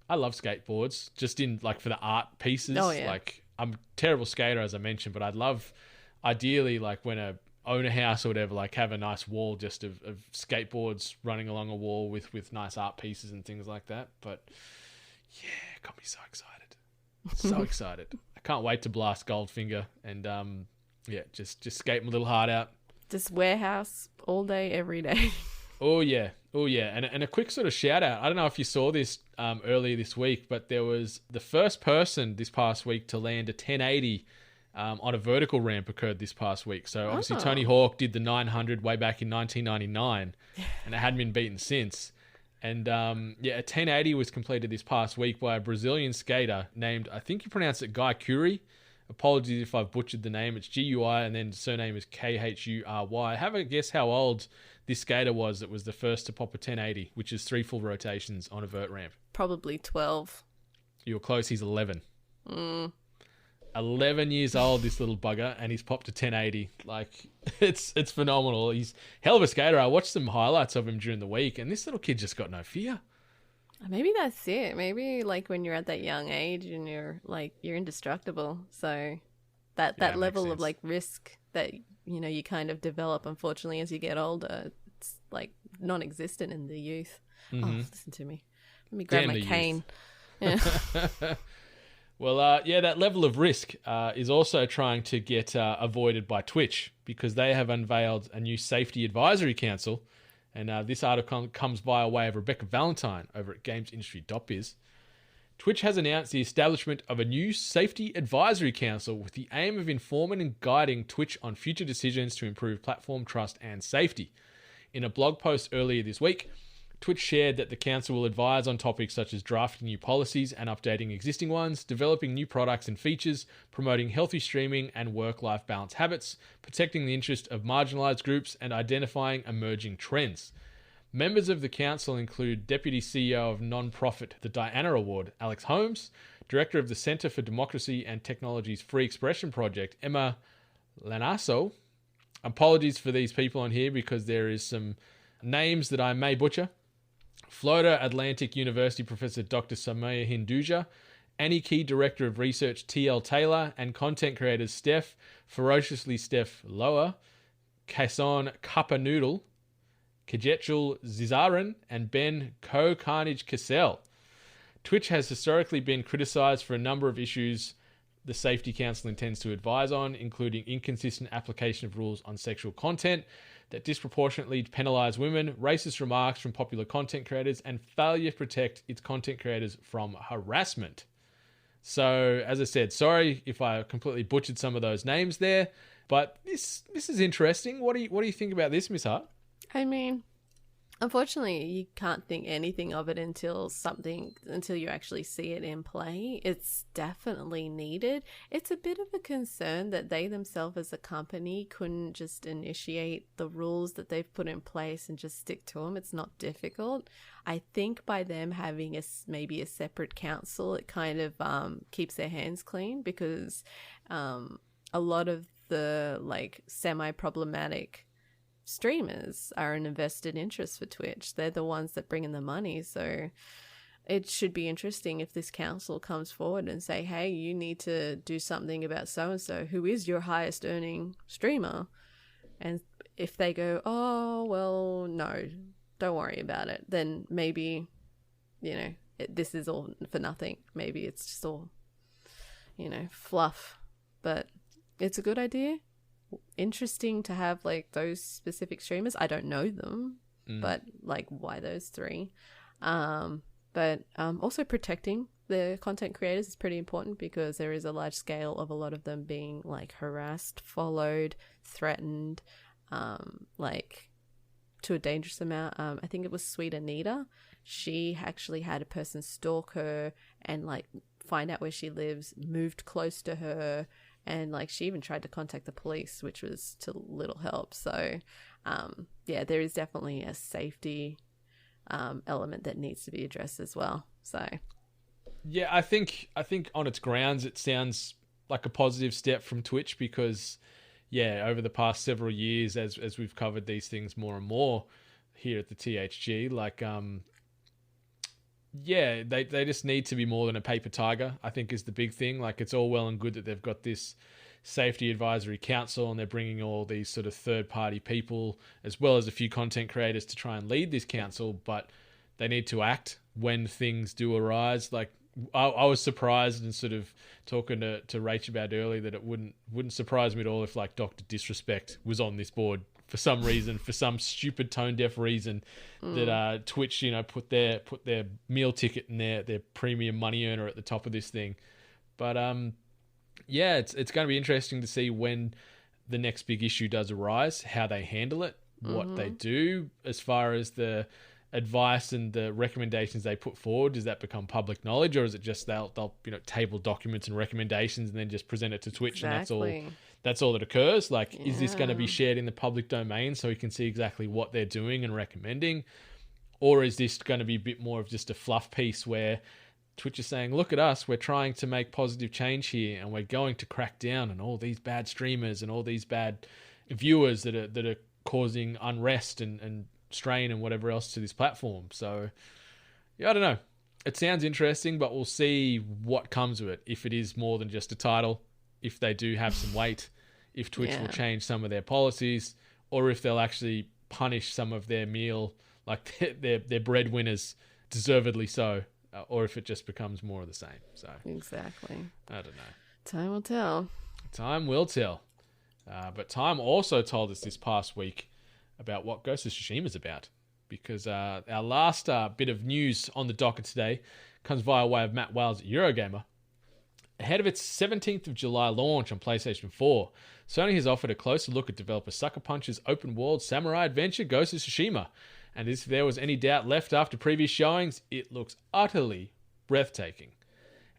I love skateboards, just in like for the art pieces. Oh, yeah. Like I'm a terrible skater, as I mentioned, but I'd love, ideally, like when a own a house or whatever, like have a nice wall just of skateboards running along a wall with nice art pieces and things like that. But yeah, got me so excited. So excited. I can't wait to blast Goldfinger and just skate my little heart out. Just warehouse all day, every day. Oh yeah. And a quick sort of shout out. I don't know if you saw this earlier this week, but there was the first person this past week to land a 1080 on a vertical ramp occurred this past week. So obviously Tony Hawk did the 900 way back in 1999 and it hadn't been beaten since. And a 1080 was completed this past week by a Brazilian skater named, I think you pronounce it Guy Curie. Apologies if I've butchered the name. It's Gui and then surname is Khury. Have a guess how old this skater was that was the first to pop a 1080, which is 3 full rotations on a vert ramp. Probably 12. You were close. He's 11. 11 years old, this little bugger, and he's popped a 1080. Like, it's phenomenal. He's hell of a skater. I watched some highlights of him during the week, and this little kid just got no fear. Maybe that's it. Maybe like when you're at that young age and you're indestructible. So that level of like risk that you kind of develop, unfortunately, as you get older, it's like non-existent in the youth. Oh, listen to me. Let me grab my cane. Yeah. Well, that level of risk is also trying to get avoided by Twitch because they have unveiled a new safety advisory council. And this article comes via way of Rebecca Valentine over at gamesindustry.biz. Twitch has announced the establishment of a new safety advisory council with the aim of informing and guiding Twitch on future decisions to improve platform trust and safety. In a blog post earlier this week, Twitch shared that the council will advise on topics such as drafting new policies and updating existing ones, developing new products and features, promoting healthy streaming and work-life balance habits, protecting the interest of marginalized groups, and identifying emerging trends. Members of the council include Deputy CEO of non-profit The Diana Award, Alex Holmes, Director of the Center for Democracy and Technology's Free Expression Project, Emma Lanaso. Apologies for these people on here because there is some names that I may butcher. Florida Atlantic University Professor Dr. Samaya Hinduja, Annie Key Director of Research T.L. Taylor, and content creators Ferociously Steph Lower, Kason Kapanoodle, Kajetchul Zizaran, and Ben Carnage Cassell. Twitch has historically been criticized for a number of issues the Safety Council intends to advise on, including inconsistent application of rules on sexual content that disproportionately penalize women, racist remarks from popular content creators, and failure to protect its content creators from harassment. So, as I said, sorry if I completely butchered some of those names there, but this is interesting. What do you think about this, Miss Hart? I mean, unfortunately, you can't think anything of it until you actually see it in play. It's definitely needed. It's a bit of a concern that they themselves as a company couldn't just initiate the rules that they've put in place and just stick to them. It's not difficult. I think by them having maybe a separate council, it kind of keeps their hands clean because a lot of the like semi-problematic streamers are an invested interest for Twitch. They're the ones that bring in the money. So it should be interesting if this council comes forward and say, hey, you need to do something about so-and-so, who is your highest earning streamer. And if they go, oh, well, no, don't worry about it, then maybe, this is all for nothing. Maybe it's just all, fluff. But it's a good idea. Interesting to have like those specific streamers. I don't know them, but like why those three? But also protecting the content creators is pretty important because there is a large scale of a lot of them being like harassed, followed, threatened, like to a dangerous amount. I think it was Sweet Anita. She actually had a person stalk her and like find out where she lives, moved close to her. And like she even tried to contact the police, which was to little help. So, there is definitely a safety element that needs to be addressed as well. So, yeah, I think on its grounds, it sounds like a positive step from Twitch because, over the past several years, as we've covered these things more and more here at the THG, like, they just need to be more than a paper tiger, I think is the big thing. Like, it's all well and good that they've got this safety advisory council, and they're bringing all these sort of third-party people as well as a few content creators to try and lead this council, but they need to act when things do arise. Like, I was surprised and sort of talking to Rach about earlier that it wouldn't surprise me at all if like Dr. Disrespect was on this board for some reason, for some stupid tone deaf reason that Twitch, put their meal ticket and their premium money earner at the top of this thing. But yeah, it's going to be interesting to see when the next big issue does arise, how they handle it, what they do as far as the advice and the recommendations they put forward. Does that become public knowledge, or is it just they'll table documents and recommendations and then just present it to Twitch and that's all that occurs? Like, is this going to be shared in the public domain so we can see exactly what they're doing and recommending, or is this going to be a bit more of just a fluff piece where Twitch is saying, look at us, we're trying to make positive change here and we're going to crack down on all these bad streamers and all these bad viewers that are causing unrest and strain and whatever else to this platform. So yeah, I don't know. It sounds interesting, but we'll see what comes of it. If it is more than just a title, if they do have some weight, if Twitch will change some of their policies, or if they'll actually punish some of their meal, like their breadwinners, deservedly so, or if it just becomes more of the same. So exactly. I don't know. Time will tell. Time will tell. But time also told us this past week about what Ghost of Tsushima is about, because our last bit of news on the docket today comes via way of Matt Wales at Eurogamer. Ahead of its 17th of July launch on PlayStation 4, Sony has offered a closer look at developer Sucker Punch's open-world samurai adventure Ghost of Tsushima, and if there was any doubt left after previous showings, it looks utterly breathtaking.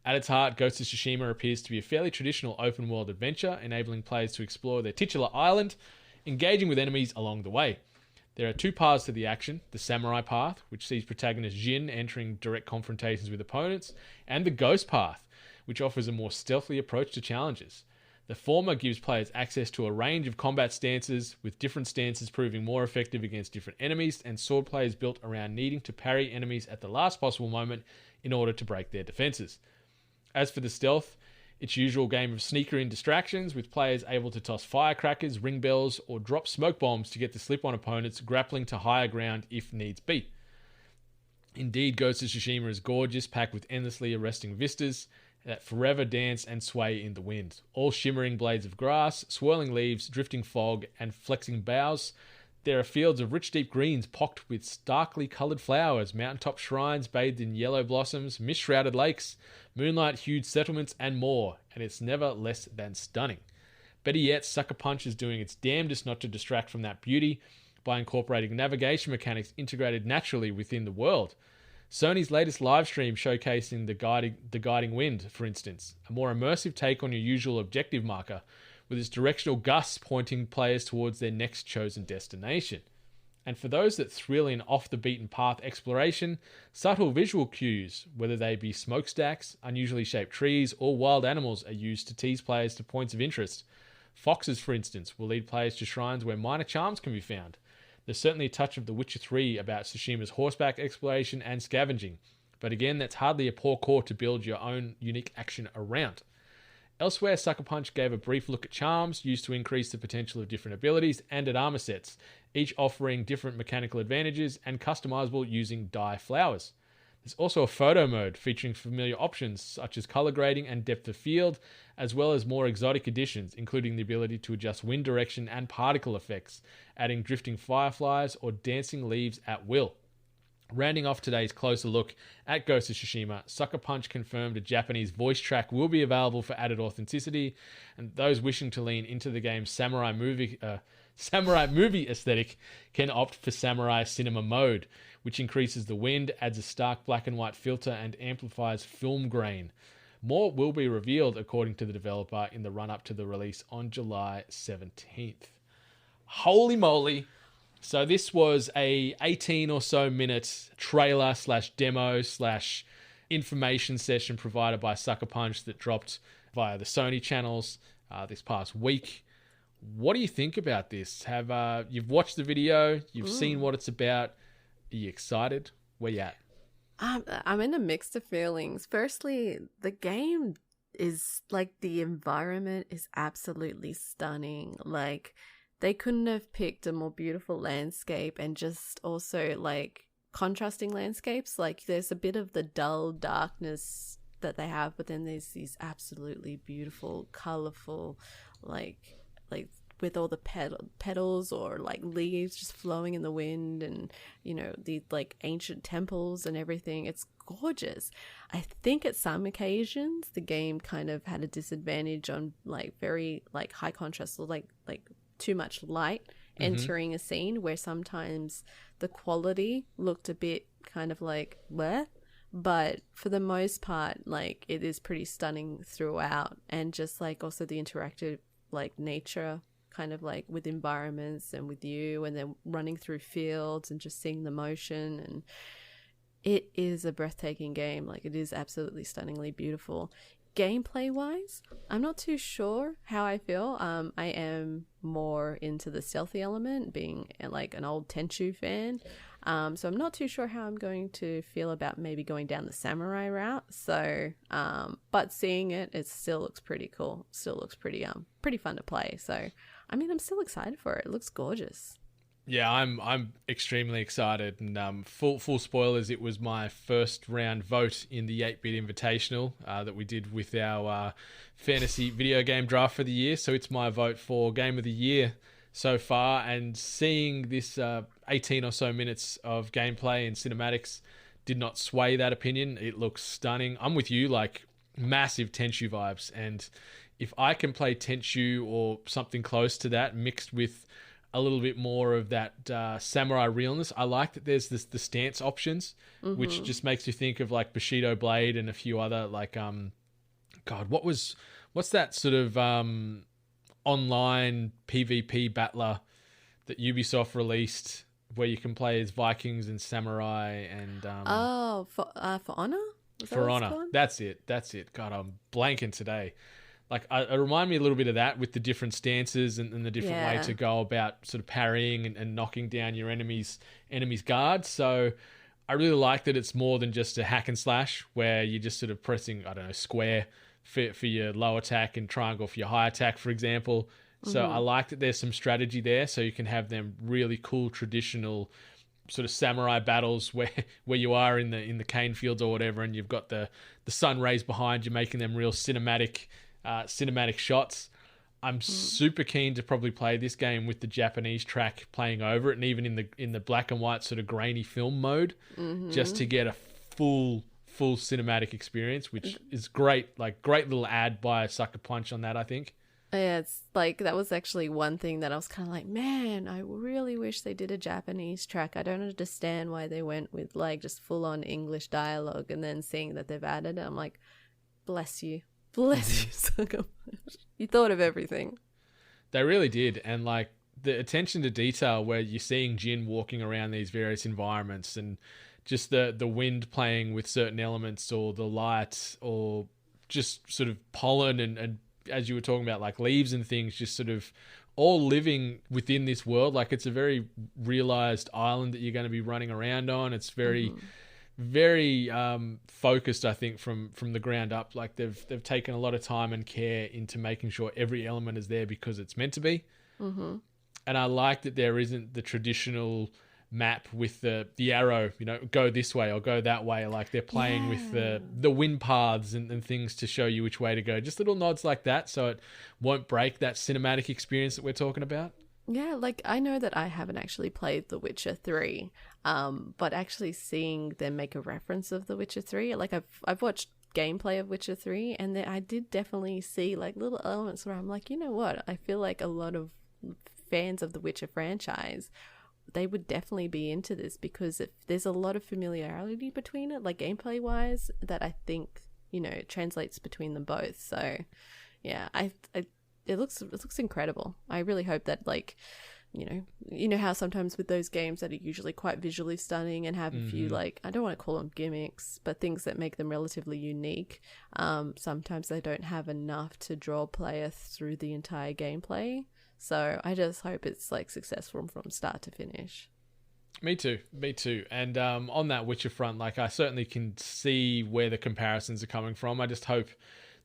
At its heart, Ghost of Tsushima appears to be a fairly traditional open-world adventure, enabling players to explore their titular island, engaging with enemies along the way. There are two paths to the action: the samurai path, which sees protagonist Jin entering direct confrontations with opponents, and the ghost path, which offers a more stealthy approach to challenges. The former gives players access to a range of combat stances, with different stances proving more effective against different enemies, and sword play is built around needing to parry enemies at the last possible moment in order to break their defenses. As for the stealth, its usual game of sneaker-in distractions, with players able to toss firecrackers, ring bells, or drop smoke bombs to get the slip on opponents, grappling to higher ground if needs be. Indeed, Ghost of Tsushima is gorgeous, packed with endlessly arresting vistas that forever dance and sway in the wind. All shimmering blades of grass, swirling leaves, drifting fog, and flexing boughs. There are fields of rich deep greens pocked with starkly coloured flowers, mountaintop shrines bathed in yellow blossoms, mist-shrouded lakes, moonlight-hued settlements, and more, and it's never less than stunning. Better yet, Sucker Punch is doing its damnedest not to distract from that beauty by incorporating navigation mechanics integrated naturally within the world. Sony's latest livestream showcasing the guiding wind, for instance, a more immersive take on your usual objective marker, with its directional gusts pointing players towards their next chosen destination. And for those that thrill in off-the-beaten-path exploration, subtle visual cues, whether they be smokestacks, unusually shaped trees, or wild animals, are used to tease players to points of interest. Foxes, for instance, will lead players to shrines where minor charms can be found. There's certainly a touch of The Witcher 3 about Tsushima's horseback exploration and scavenging, but again, that's hardly a poor core to build your own unique action around. Elsewhere, Sucker Punch gave a brief look at charms used to increase the potential of different abilities, and at armor sets, each offering different mechanical advantages and customizable using dye flowers. There's also a photo mode featuring familiar options such as color grading and depth of field, as well as more exotic additions, including the ability to adjust wind direction and particle effects, adding drifting fireflies or dancing leaves at will. Rounding off today's closer look at Ghost of Tsushima, Sucker Punch confirmed a Japanese voice track will be available for added authenticity, and those wishing to lean into the game's samurai movie aesthetic can opt for Samurai Cinema Mode, which increases the wind, adds a stark black and white filter, and amplifies film grain. More will be revealed, according to the developer, in the run-up to the release on July 17th. Holy moly! So this was a 18 or so minute trailer / demo / information session provided by Sucker Punch that dropped via the Sony channels this past week. What do you think about this? You've watched the video, you've seen what it's about. Are you excited? Where you at? I'm in a mix of feelings. Firstly, the game is like the environment is absolutely stunning. Like they couldn't have picked a more beautiful landscape, and just also like contrasting landscapes. Like there's a bit of the dull darkness that they have, but then there's these absolutely beautiful, colorful, like with all the petals or like leaves just flowing in the wind, and you know, the like ancient temples and everything. It's gorgeous. I think at some occasions the game kind of had a disadvantage on like very like high contrast, or like too much light entering a scene, where sometimes the quality looked a bit kind of like bleh. But for the most part, like it is pretty stunning throughout, and just like also the interactive like nature kind of like with environments and with you, and then running through fields and just seeing the motion. And it is a breathtaking game. Like it is absolutely stunningly beautiful. Gameplay wise, I'm not too sure how I feel. I am more into the stealthy element, being like an old Tenchu fan. So I'm not too sure how I'm going to feel about maybe going down the samurai route. So, but seeing it, it still looks pretty cool. Still looks pretty fun to play. So, I mean, I'm still excited for it. It looks gorgeous. Yeah, I'm extremely excited, and full spoilers. It was my first round vote in the 8-bit Invitational that we did with our fantasy video game draft for the year. So it's my vote for Game of the Year so far, and seeing this 18 or so minutes of gameplay and cinematics did not sway that opinion. It looks stunning. I'm with you, like massive Tenchu vibes, and if I can play Tenchu or something close to that mixed with a little bit more of that samurai realness. I like that there's the stance options, which just makes you think of like Bushido Blade and a few other like God, what's that sort of online PvP battler that Ubisoft released where you can play as Vikings and samurai and For Honor? For Honor. That's it. God, I'm blanking today. Like, it remind me a little bit of that with the different stances and the different way to go about sort of parrying and knocking down your enemy's guard. So I really like that it's more than just a hack and slash where you're just sort of pressing, I don't know, square for your low attack and triangle for your high attack, for example. So I like that there's some strategy there, so you can have them really cool traditional sort of samurai battles where you are in the cane fields or whatever, and you've got the sun rays behind you, making them real cinematic shots. I'm super keen to probably play this game with the Japanese track playing over it, and even in the black and white sort of grainy film mode, just to get a full cinematic experience, which is great. Like, great little ad by Sucker Punch on that, I think. Yeah, it's like that was actually one thing that I was kind of like, man, I really wish they did a Japanese track. I don't understand why they went with like just full on English dialogue, and then seeing that they've added it, I'm like, bless you. Bless you, Sucker Punch. You thought of everything. They really did. And like the attention to detail where you're seeing Jin walking around these various environments, and just the wind playing with certain elements, or the light, or just sort of pollen and as you were talking about, like leaves and things, just sort of all living within this world. Like, it's a very realized island that you're going to be running around on. It's very very focused, I think, from the ground up. Like, they've taken a lot of time and care into making sure every element is there because it's meant to be. And I like that there isn't the traditional map with the arrow, you know, go this way or go that way. Like, they're playing with the wind paths and things to show you which way to go. Just little nods like that, so it won't break that cinematic experience that we're talking about. Yeah, like, I know that I haven't actually played The Witcher 3, but actually seeing them make a reference of The Witcher 3, like, I've watched gameplay of Witcher 3, and I did definitely see, like, little elements where I'm like, you know what, I feel like a lot of fans of the Witcher franchise, they would definitely be into this, because there's a lot of familiarity between it, like, gameplay-wise, that I think, you know, translates between them both. So, yeah, it looks incredible. I really hope that, like, you know how sometimes with those games that are usually quite visually stunning and have a few, like, I don't want to call them gimmicks, but things that make them relatively unique, sometimes they don't have enough to draw player through the entire gameplay. So I just hope it's, like, successful from start to finish. Me too. And on that Witcher front, like, I certainly can see where the comparisons are coming from. I just hope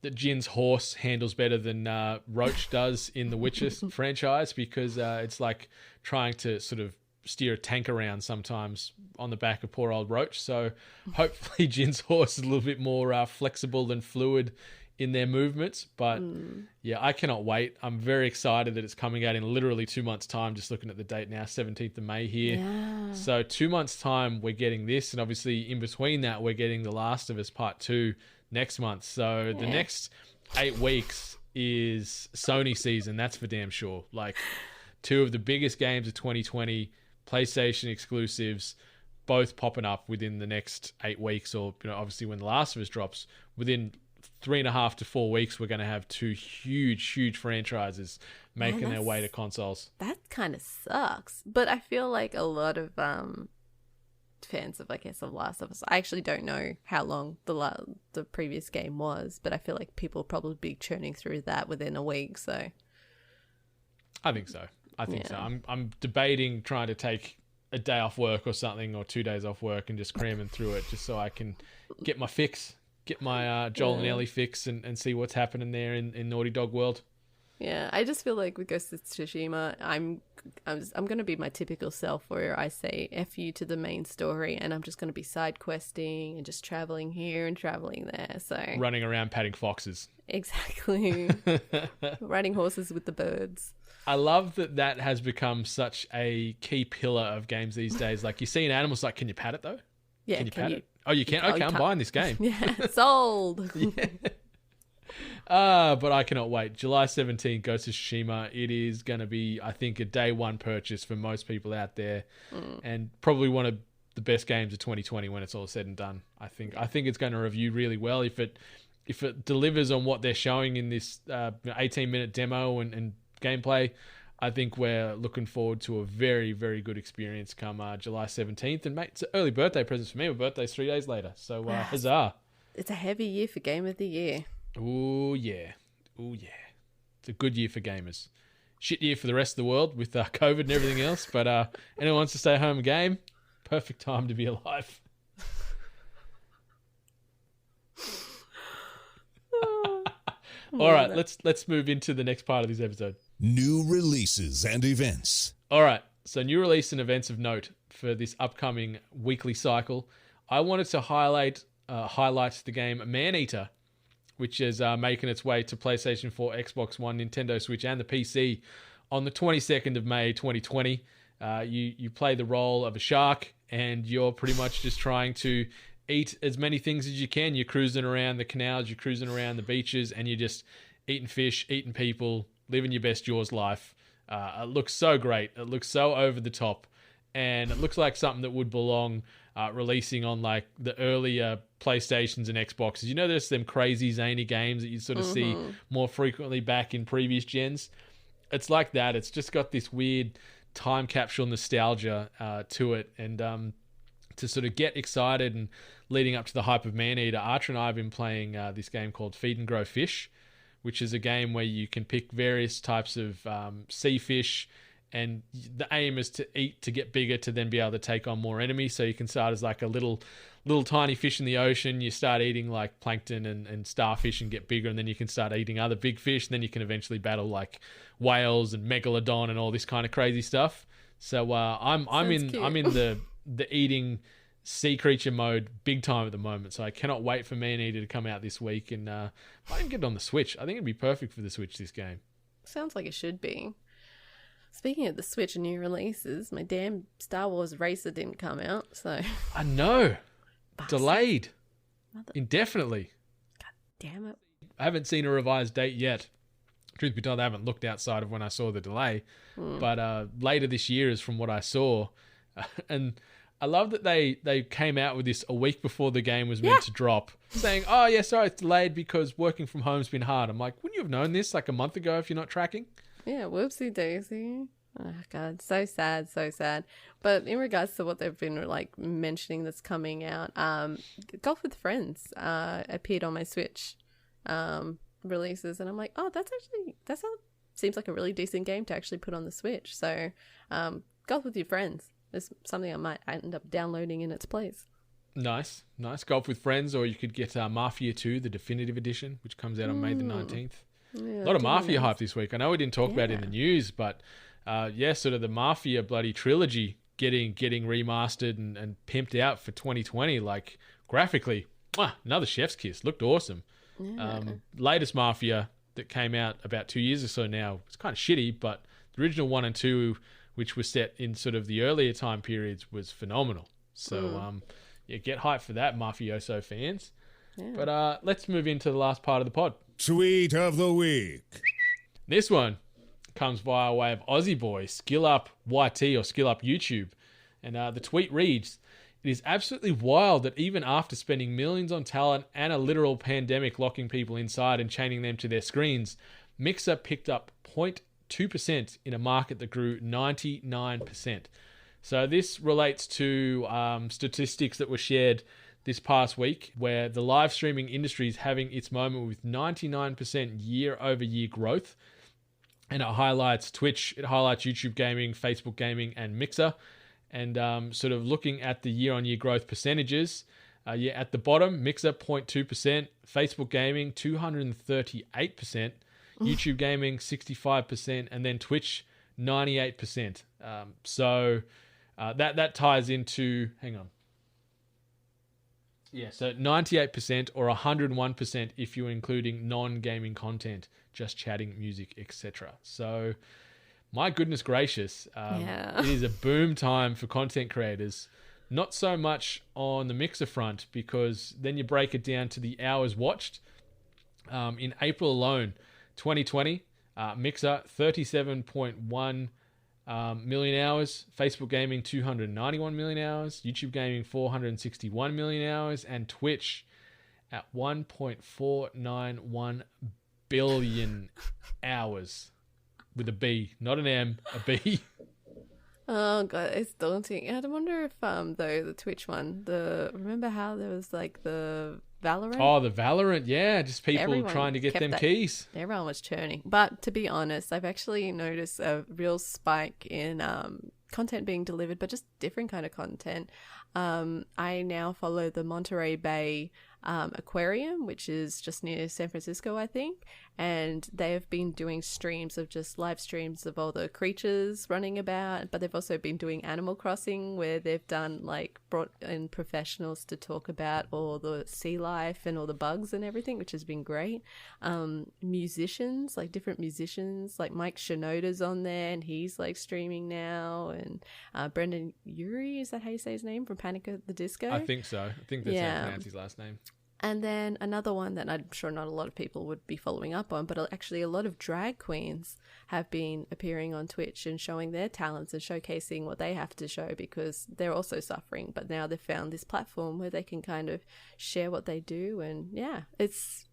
that Jin's horse handles better than Roach does in the Witcher franchise, because it's like trying to sort of steer a tank around sometimes on the back of poor old Roach. So hopefully Jin's horse is a little bit more flexible and fluid in their movements. But yeah, I cannot wait. I'm very excited that it's coming out in literally 2 months' time. Just looking at the date now, 17th of May here. Yeah. So 2 months' time, we're getting this. And obviously in between that, we're getting The Last of Us Part 2 next month. So the next 8 weeks is Sony season. That's for damn sure. Like, 2 of the biggest games of 2020, PlayStation exclusives, both popping up within the next 8 weeks, or obviously when The Last of Us drops, within 3.5 to 4 weeks, we're going to have 2 huge franchises making their way to consoles. That kind of sucks. But I feel like a lot of fans of, I guess, of Last of Us, I actually don't know how long the previous game was, but I feel like people will probably be churning through that within a week. So I think so. So. I'm debating trying to take a day off work or something, or 2 days off work, and just cramming through it just so I can get my fix, get my Joel and Ellie fix, and see what's happening there in Naughty Dog world. Yeah, I just feel like with Ghost of Tsushima, I'm going to be my typical self where I say F you to the main story, and I'm just going to be side questing and just traveling here and traveling there. So running around patting foxes. Exactly. Riding horses with the birds. I love that has become such a key pillar of games these days. Like, you see an animal, it's like, can you pat it though? Yeah. Can you pat it? Oh, you can? Okay, I'm buying this game. Yeah, sold. But I cannot wait. July 17th, Ghost of Tsushima. It is going to be, I think, a day one purchase for most people out there, and probably one of the best games of 2020 when it's all said and done. I think it's going to review really well if it delivers on what they're showing in this 18-minute demo and gameplay. I think we're looking forward to a very, very good experience come July 17th. And mate, it's an early birthday present for me. My birthday's 3 days later. So huzzah. It's a heavy year for Game of the Year. Oh yeah. It's a good year for gamers. Shit year for the rest of the world with COVID and everything else. But anyone wants to stay home and game, perfect time to be alive. All right, let's move into the next part of this episode. New releases and events. All right, so new release and events of note for this upcoming weekly cycle. I wanted to highlight the game Maneater, which is making its way to PlayStation 4, Xbox One, Nintendo Switch, and the PC on the 22nd of May 2020. You play the role of a shark, and you're pretty much just trying to eat as many things as you can. You're cruising around the canals, you're cruising around the beaches, and you're just eating fish, eating people, living your best Jaws life. It looks so great. It looks so over the top, and it looks like something that would belong releasing on like the earlier PlayStations and Xboxes. You know, there's them crazy zany games that you sort of see more frequently back in previous gens. It's like that. It's just got this weird time capsule nostalgia to it, and to sort of get excited and leading up to the hype of Maneater, Archer and I have been playing this game called Feed and Grow Fish, which is a game where you can pick various types of sea fish, and the aim is to eat to get bigger to then be able to take on more enemies. So you can start as like a little tiny fish in the ocean. You start eating like plankton and starfish and get bigger, and then you can start eating other big fish, and then you can eventually battle like whales and megalodon and all this kind of crazy stuff. So I'm in the eating sea creature mode big time at the moment. So I cannot wait for Maneater to come out this week, and might even get it on the Switch. I think it'd be perfect for the Switch, this game. Sounds like it should be. Speaking of the Switch and new releases, my damn Star Wars Racer didn't come out, so... I know. Delayed. Indefinitely. God damn it. I haven't seen a revised date yet. Truth be told, I haven't looked outside of when I saw the delay. But later this year is from what I saw. And I love that they came out with this a week before the game was meant to drop, saying, oh, yeah, sorry, it's delayed because working from home's been hard. I'm like, wouldn't you have known this like a month ago if you're not tracking? Yeah, whoopsie daisy. Oh, God, so sad, so sad. But in regards to what they've been like mentioning that's coming out, Golf with Friends appeared on my Switch releases, and I'm like, oh, that seems like a really decent game to actually put on the Switch. So Golf with your friends is something I might end up downloading in its place. Nice. Golf with Friends, or you could get Mafia 2, the definitive edition, which comes out on May the 19th. Yeah, A lot of Mafia nice. hype this week. I know we didn't talk about it in the news, but sort of the Mafia bloody trilogy getting remastered and pimped out for 2020. Like, graphically, another chef's kiss. Looked awesome. Yeah. Latest Mafia that came out about 2 years or so now, it's kind of shitty, but the original 1 and 2, which was set in sort of the earlier time periods, was phenomenal. So, get hyped for that, Mafioso fans. Yeah. But let's move into the last part of the pod. Tweet of the week. This one comes via way of Aussie boy, Skill Up YT or Skill Up YouTube. And the tweet reads, "It is absolutely wild that even after spending millions on talent and a literal pandemic locking people inside and chaining them to their screens, Mixer picked up 0.2% in a market that grew 99%. So this relates to statistics that were shared this past week, where the live streaming industry is having its moment with 99% year-over-year growth. And it highlights Twitch, it highlights YouTube gaming, Facebook gaming, and Mixer. And sort of looking at the year-on-year growth percentages, at the bottom, Mixer 0.2%, Facebook gaming 238%, YouTube gaming 65%, and then Twitch 98%. So that ties into, hang on. Yeah, so 98% or 101% if you're including non-gaming content, just chatting, music, etc. So, my goodness gracious, it is a boom time for content creators. Not so much on the Mixer front, because then you break it down to the hours watched. In April alone, 2020, Mixer 37.1 million hours, Facebook gaming 291 million hours, YouTube gaming 461 million hours, and Twitch at 1.491 billion hours with a B, not an M, a B. Oh god, it's daunting. I wonder if though the Twitch one, remember how there was like the Valorant? Oh, the Valorant, yeah, just people Everyone trying to get kept them that. keys. Everyone was churning. But to be honest, I've actually noticed a real spike in content being delivered, but just different kind of content. I now follow the Monterey Bay Aquarium, which is just near San Francisco, I think. And they have been doing streams of just live streams of all the creatures running about. But they've also been doing Animal Crossing, where they've done brought in professionals to talk about all the sea life and all the bugs and everything, which has been great. Musicians, different musicians, like Mike Shinoda's on there, and he's streaming now. And Brendan Urie, is that how you say his name, from Panic at the Disco? I think so. I think that's how you pronounce his last name. And then another one that I'm sure not a lot of people would be following up on, but actually a lot of drag queens have been appearing on Twitch and showing their talents and showcasing what they have to show, because they're also suffering. But now they've found this platform where they can kind of share what they do. And yeah, it's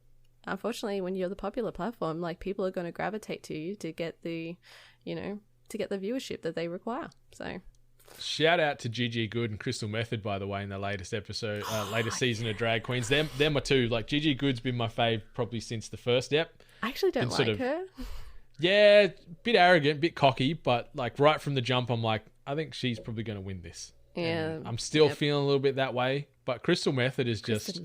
unfortunately when you're the popular platform, people are going to gravitate to you to get the viewership that they require. So shout out to Gigi Good and Crystal Method, by the way, in the latest episode, latest season of Drag Queens. Them are two. Gigi Good's been my fave probably since the first ep. I actually don't like her. Yeah, bit arrogant, bit cocky, but right from the jump, I'm I think she's probably going to win this. Yeah, and I'm still feeling a little bit that way, but Crystal Method is just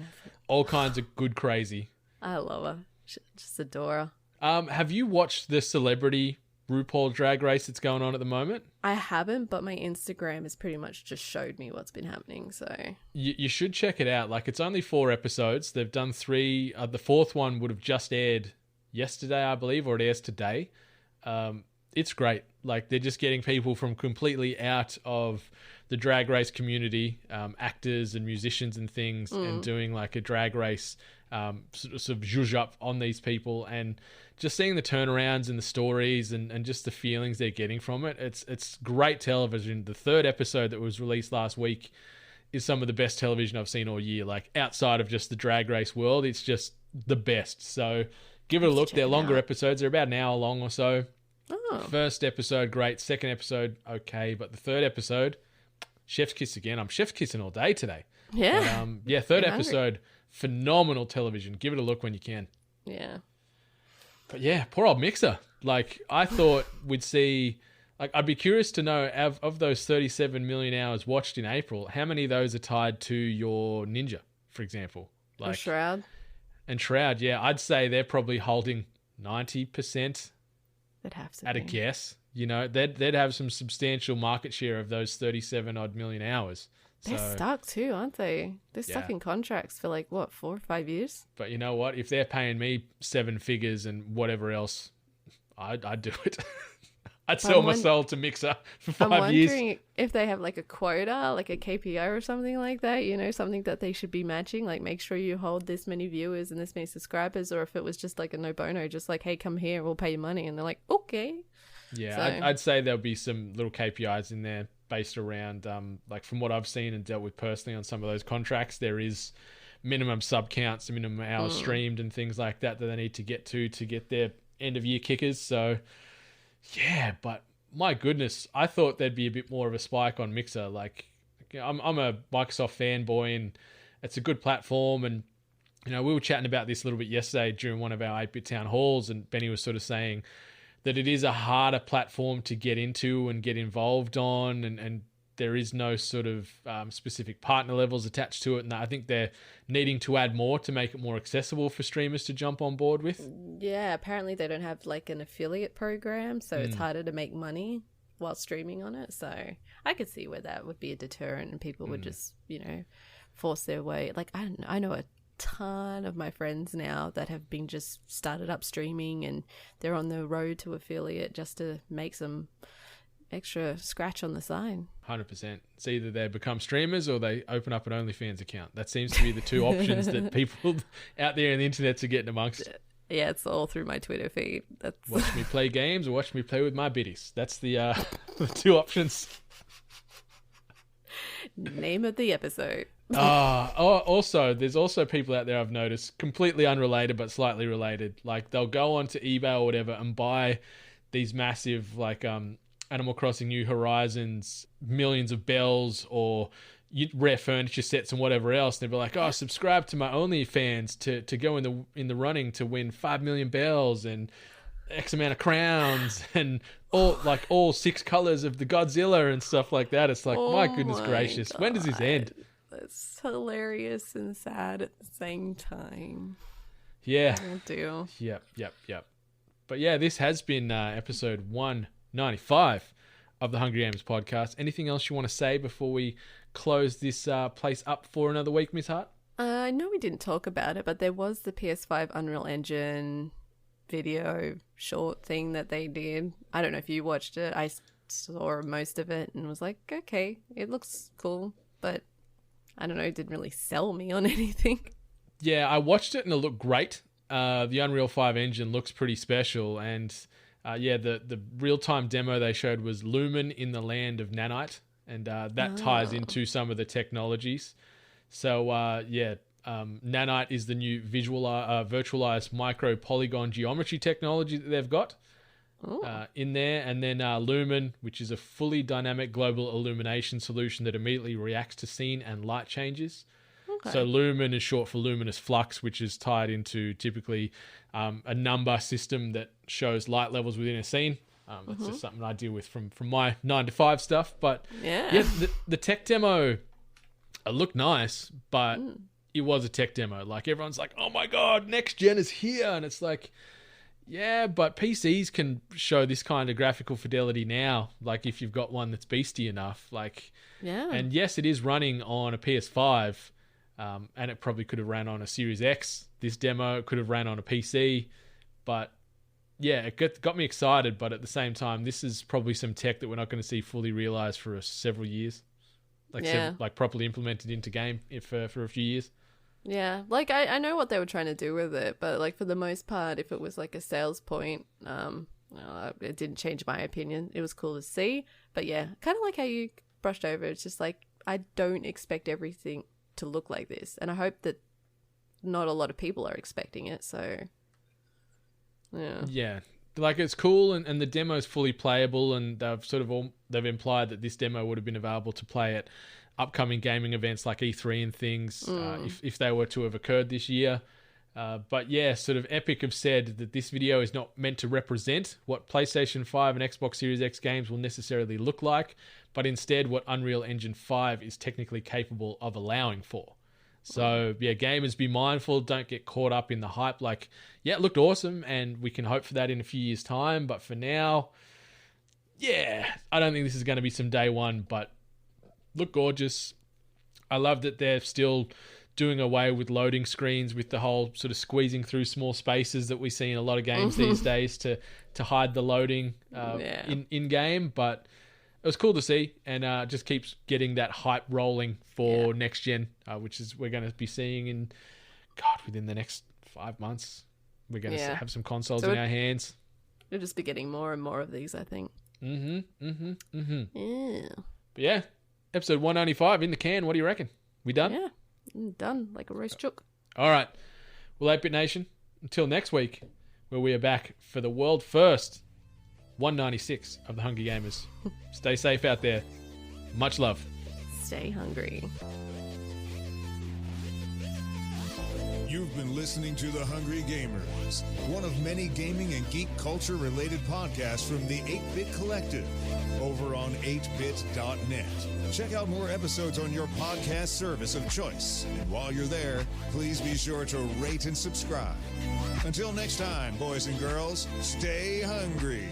all kinds of good crazy. I love her. Just adore her. Have you watched the celebrity RuPaul Drag Race that's going on at the moment? I haven't, but my Instagram has pretty much just showed me what's been happening, so you should check it out. It's only 4 episodes. They've done 3. The 4th one would have just aired yesterday, I believe, or it airs today. It's great. They're just getting people from completely out of the drag race community, actors and musicians and things, and doing a drag race sort of zhuzh up on these people, and just seeing the turnarounds and the stories and just the feelings they're getting from it. It's great television. The 3rd episode that was released last week is some of the best television I've seen all year. Outside of just the drag race world, it's just the best. So give it a look. They're longer episodes. They're about an hour long or so. Oh. First episode, great. Second episode, okay. But the 3rd episode, chef's kiss again. I'm chef's kissing all day today. Yeah. But, 3rd episode, phenomenal television. Give it a look when you can. Yeah. But yeah, poor old Mixer. I thought we'd see Like, I'd be curious to know, of those 37 million hours watched in April, how many of those are tied to your Ninja, for example? Or Shroud. And Shroud, yeah. I'd say they're probably holding 90% They'd have to at a guess. You know, they'd have some substantial market share of those 37 odd million hours. They're stuck too, aren't they? They're stuck in contracts for like, what, 4 or 5 years? But you know what? If they're paying me 7 figures and whatever else, I'd do it. I'd sell my soul to Mixer for 5 years. I'm wondering if they have like a quota, like a KPI or something like that, you know, something that they should be matching, like make sure you hold this many viewers and this many subscribers, or if it was just like a no bono, just like, hey, come here, we'll pay you money. And they're like, okay. Yeah, So, I'd say there'll be some little KPIs in there based around, like from what I've seen and dealt with personally on some of those contracts, there is minimum sub counts, minimum hours streamed and things like that they need to get their end of year kickers. So yeah, but my goodness, I thought there'd be a bit more of a spike on Mixer. Like, I'm a Microsoft fanboy and it's a good platform. And, you know, we were chatting about this a little bit yesterday during one of our 8-bit town halls, and Benny was sort of saying that it is a harder platform to get into and get involved on, and there is no sort of specific partner levels attached to it. And I think they're needing to add more to make it more accessible for streamers to jump on board with. yeah, apparently they don't have like an affiliate program, so it's harder to make money while streaming on it. So I could see where that would be a deterrent and people would just, you know, force their way. Like, I know a ton of my friends now that have been just started up streaming and they're on the road to affiliate just to make some extra scratch on the side. 100%. It's either they become streamers or they open up an OnlyFans account. That seems to be the two options that people out there in the internet are getting amongst. Yeah, it's all through my Twitter feed. That's Watch me play games or watch me play with my biddies. That's the the two options. name of the episode. Also, there's also people out there I've noticed, completely unrelated but slightly related. Like, they'll go onto eBay or whatever and buy these massive, like, Animal Crossing New Horizons, millions of bells or rare furniture sets and whatever else. And they'll be like, oh, subscribe to my OnlyFans to go in the running to win 5 million bells and X amount of crowns and all 6 colors of the Godzilla and stuff like that. It's like, my goodness gracious, when does this end? It's hilarious and sad at the same time. Yeah. Will do. Yep. But yeah, this has been episode 195 of the Hungry Games podcast. Anything else you want to say before we close this place up for another week, Miss Hart? I know we didn't talk about it, but there was the PS5 Unreal Engine video short thing that they did. I don't know if you watched it. I saw most of it and was like, okay, it looks cool, but I don't know, it didn't really sell me on anything. Yeah, I watched it and it looked great. The Unreal 5 engine looks pretty special, and the real-time demo they showed was Lumen in the land of nanite, and that ties into some of the technologies. So nanite is the new virtualized micro polygon geometry technology that they've got in there, and then Lumen, which is a fully dynamic global illumination solution that immediately reacts to scene and light changes. Okay. So Lumen is short for luminous flux, which is tied into typically a number system that shows light levels within a scene. That's just something I deal with from my 9-to-5 stuff. But yeah the tech demo looked nice, but it was a tech demo. Like, everyone's like, oh my God, next gen is here. And it's like, yeah, but PCs can show this kind of graphical fidelity now. Like, if you've got one that's beastie enough, like, yeah. And yes, it is running on a PS5. And it probably could have ran on a Series X. This demo could have ran on a PC. But yeah, it got me excited. But at the same time, this is probably some tech that we're not going to see fully realized for several years. Like properly implemented into game for a few years. Yeah, like I know what they were trying to do with it, but like for the most part, if it was like a sales point, it didn't change my opinion. It was cool to see. But yeah, kind of like how you brushed over. It's just like, I don't expect everything to look like this, and I hope that not a lot of people are expecting it. So yeah, like, it's cool, and the demo is fully playable, and they've implied that this demo would have been available to play at upcoming gaming events like E3 and things if they were to have occurred this year. But yeah, sort of Epic have said that this video is not meant to represent what PlayStation 5 and Xbox Series X games will necessarily look like, but instead what Unreal Engine 5 is technically capable of allowing for. So yeah, gamers, be mindful, don't get caught up in the hype. Like, yeah, it looked awesome and we can hope for that in a few years' time, but for now, yeah, I don't think this is going to be some day one, but look gorgeous. I love that they're still doing away with loading screens, with the whole sort of squeezing through small spaces that we see in a lot of games these days to hide the loading in game. But it was cool to see, and just keeps getting that hype rolling for next gen, which is we're going to be seeing within the next 5 months. We're going to have some consoles in our hands. We'll just be getting more and more of these, I think. Yeah. But yeah, episode 195 in the can. What do you reckon? We done? Yeah. Done, like a roast chook. All right. Well, 8-Bit Nation, until next week, where we are back for the world first 196 of the Hungry Gamers. Stay safe out there. Much love. Stay hungry. You've been listening to The Hungry Gamers, one of many gaming and geek culture related podcasts from the 8-Bit Collective over on 8bit.net. Check out more episodes on your podcast service of choice. And while you're there, please be sure to rate and subscribe. Until next time, boys and girls, stay hungry.